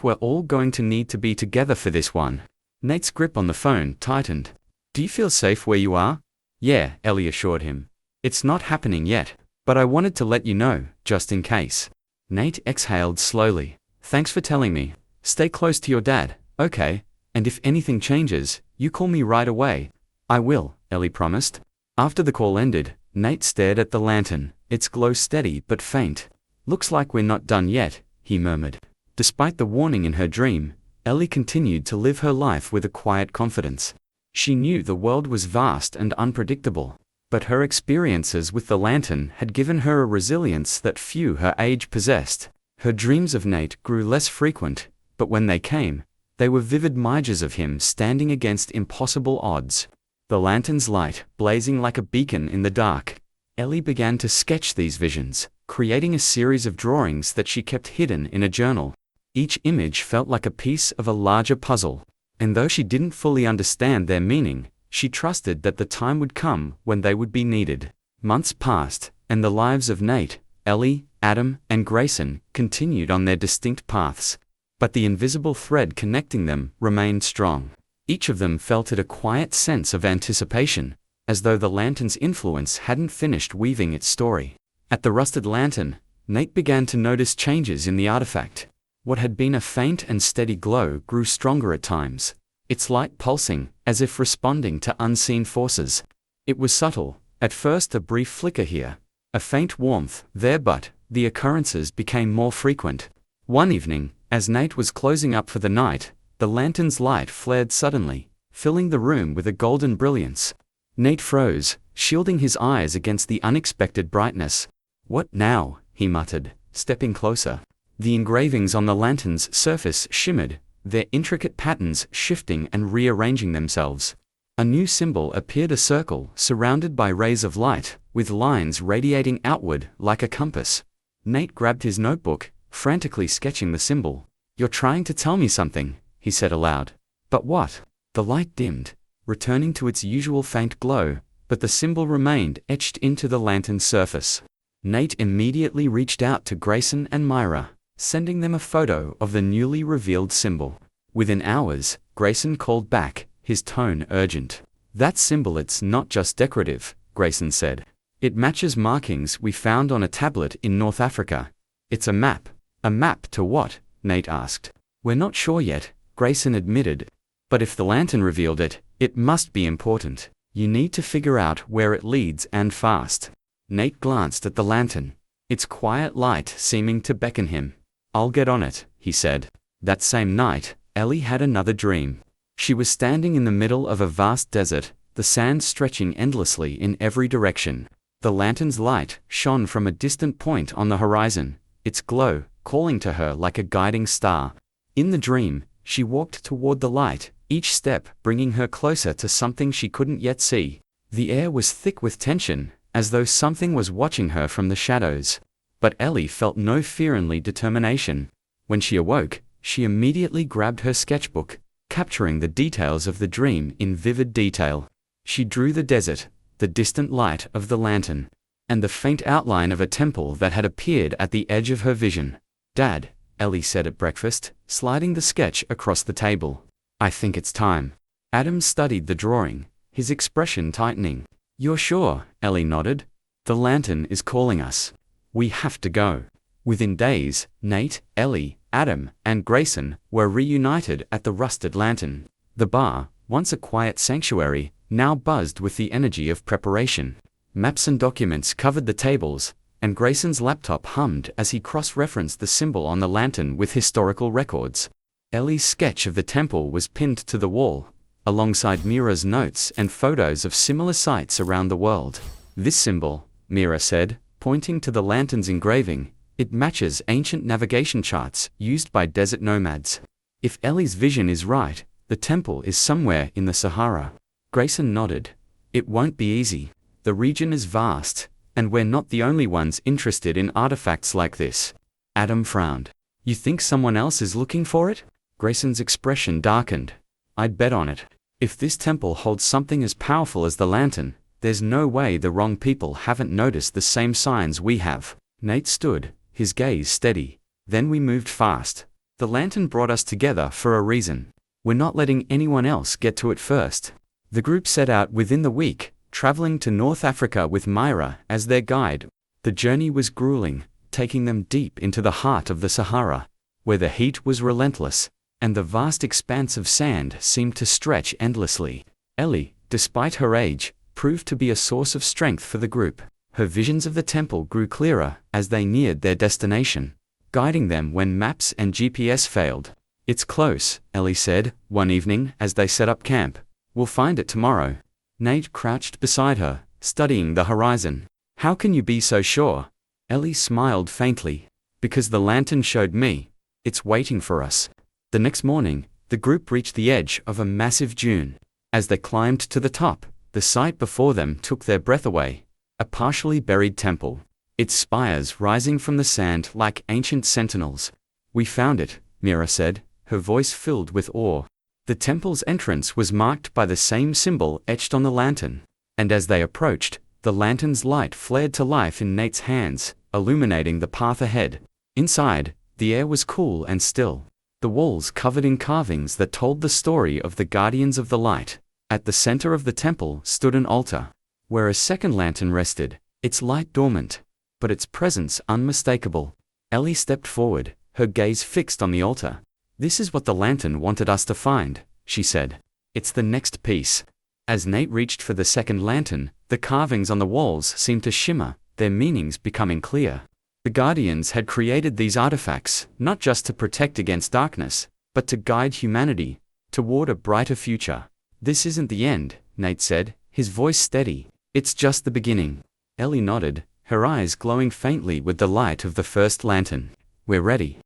we're all going to need to be together for this one." Nate's grip on the phone tightened. "Do you feel safe where you are?" "Yeah," Ellie assured him. "It's not happening yet, but I wanted to let you know, just in case." Nate exhaled slowly. "Thanks for telling me. Stay close to your dad, okay? And if anything changes, you call me right away." "I will," Ellie promised. After the call ended, Nate stared at the lantern, its glow steady but faint. "Looks like we're not done yet," he murmured. Despite the warning in her dream, Ellie continued to live her life with a quiet confidence. She knew the world was vast and unpredictable, but her experiences with the lantern had given her a resilience that few her age possessed. Her dreams of Nate grew less frequent, but when they came, they were vivid images of him standing against impossible odds. The lantern's light blazing like a beacon in the dark. Ellie began to sketch these visions, creating a series of drawings that she kept hidden in a journal. Each image felt like a piece of a larger puzzle, and though she didn't fully understand their meaning, she trusted that the time would come when they would be needed. Months passed, and the lives of Nate, Ellie, Adam, and Grayson continued on their distinct paths. But the invisible thread connecting them remained strong. Each of them felt it a quiet sense of anticipation, as though the lantern's influence hadn't finished weaving its story. At the rusted lantern, Nate began to notice changes in the artifact. What had been a faint and steady glow grew stronger at times, its light pulsing, as if responding to unseen forces. It was subtle, at first a brief flicker here, a faint warmth there, but the occurrences became more frequent. One evening, as Nate was closing up for the night, the lantern's light flared suddenly, filling the room with a golden brilliance. Nate froze, shielding his eyes against the unexpected brightness. "What now?" he muttered, stepping closer. The engravings on the lantern's surface shimmered, their intricate patterns shifting and rearranging themselves. A new symbol appeared, a circle surrounded by rays of light, with lines radiating outward like a compass. Nate grabbed his notebook, frantically sketching the symbol. "You're trying to tell me something," he said aloud. "But what?" The light dimmed, returning to its usual faint glow, but the symbol remained etched into the lantern's surface. Nate immediately reached out to Grayson and Myra, sending them a photo of the newly revealed symbol. Within hours, Grayson called back, his tone urgent. "That symbol, it's not just decorative," Grayson said. "It matches markings we found on a tablet in North Africa. It's a map." "A map to what?" Nate asked. "We're not sure yet," Grayson admitted. But if the lantern revealed it, it must be important. You need to figure out where it leads and fast. Nate glanced at the lantern, its quiet light seeming to beckon him. I'll get on it, he said. That same night, Ellie had another dream. She was standing in the middle of a vast desert, the sand stretching endlessly in every direction. The lantern's light shone from a distant point on the horizon, its glow calling to her like a guiding star. In the dream, she walked toward the light, each step bringing her closer to something she couldn't yet see. The air was thick with tension, as though something was watching her from the shadows. But Ellie felt no fear, only determination. When she awoke, she immediately grabbed her sketchbook, capturing the details of the dream in vivid detail. She drew the desert, the distant light of the lantern, and the faint outline of a temple that had appeared at the edge of her vision. "Dad," Ellie said at breakfast, sliding the sketch across the table. "I think it's time." Adam studied the drawing, his expression tightening. "You're sure?" Ellie nodded. "The lantern is calling us. We have to go." Within days, Nate, Ellie, Adam, and Grayson were reunited at the Rusted Lantern. The bar, once a quiet sanctuary, now buzzed with the energy of preparation. Maps and documents covered the tables, and Grayson's laptop hummed as he cross-referenced the symbol on the lantern with historical records. Ellie's sketch of the temple was pinned to the wall, alongside Mira's notes and photos of similar sites around the world. "This symbol," Mira said, pointing to the lantern's engraving, "it matches ancient navigation charts used by desert nomads. If Ellie's vision is right, the temple is somewhere in the Sahara." Grayson nodded. "It won't be easy. The region is vast, and we're not the only ones interested in artifacts like this." Adam frowned. "You think someone else is looking for it?" Grayson's expression darkened. "I'd bet on it. If this temple holds something as powerful as the lantern, there's no way the wrong people haven't noticed the same signs we have." Nate stood, his gaze steady. "Then we moved fast. The lantern brought us together for a reason. We're not letting anyone else get to it first." The group set out within the week, traveling to North Africa with Myra as their guide. The journey was grueling, taking them deep into the heart of the Sahara, where the heat was relentless, and the vast expanse of sand seemed to stretch endlessly. Ellie, despite her age, proved to be a source of strength for the group. Her visions of the temple grew clearer as they neared their destination, guiding them when maps and GPS failed. "It's close," Ellie said, one evening as they set up camp. "We'll find it tomorrow." Nate crouched beside her, studying the horizon. "How can you be so sure?" Ellie smiled faintly. "Because the lantern showed me. It's waiting for us." The next morning, the group reached the edge of a massive dune. As they climbed to the top, the sight before them took their breath away. A partially buried temple, its spires rising from the sand like ancient sentinels. "We found it," Mira said, her voice filled with awe. The temple's entrance was marked by the same symbol etched on the lantern, and as they approached, the lantern's light flared to life in Nate's hands, illuminating the path ahead. Inside, the air was cool and still, the walls covered in carvings that told the story of the guardians of the light. At the center of the temple stood an altar, where a second lantern rested, its light dormant, but its presence unmistakable. Ellie stepped forward, her gaze fixed on the altar. "This is what the lantern wanted us to find," she said. "It's the next piece." As Nate reached for the second lantern, the carvings on the walls seemed to shimmer, their meanings becoming clear. The Guardians had created these artifacts, not just to protect against darkness, but to guide humanity toward a brighter future. "This isn't the end," Nate said, his voice steady. "It's just the beginning." Ellie nodded, her eyes glowing faintly with the light of the first lantern. "We're ready."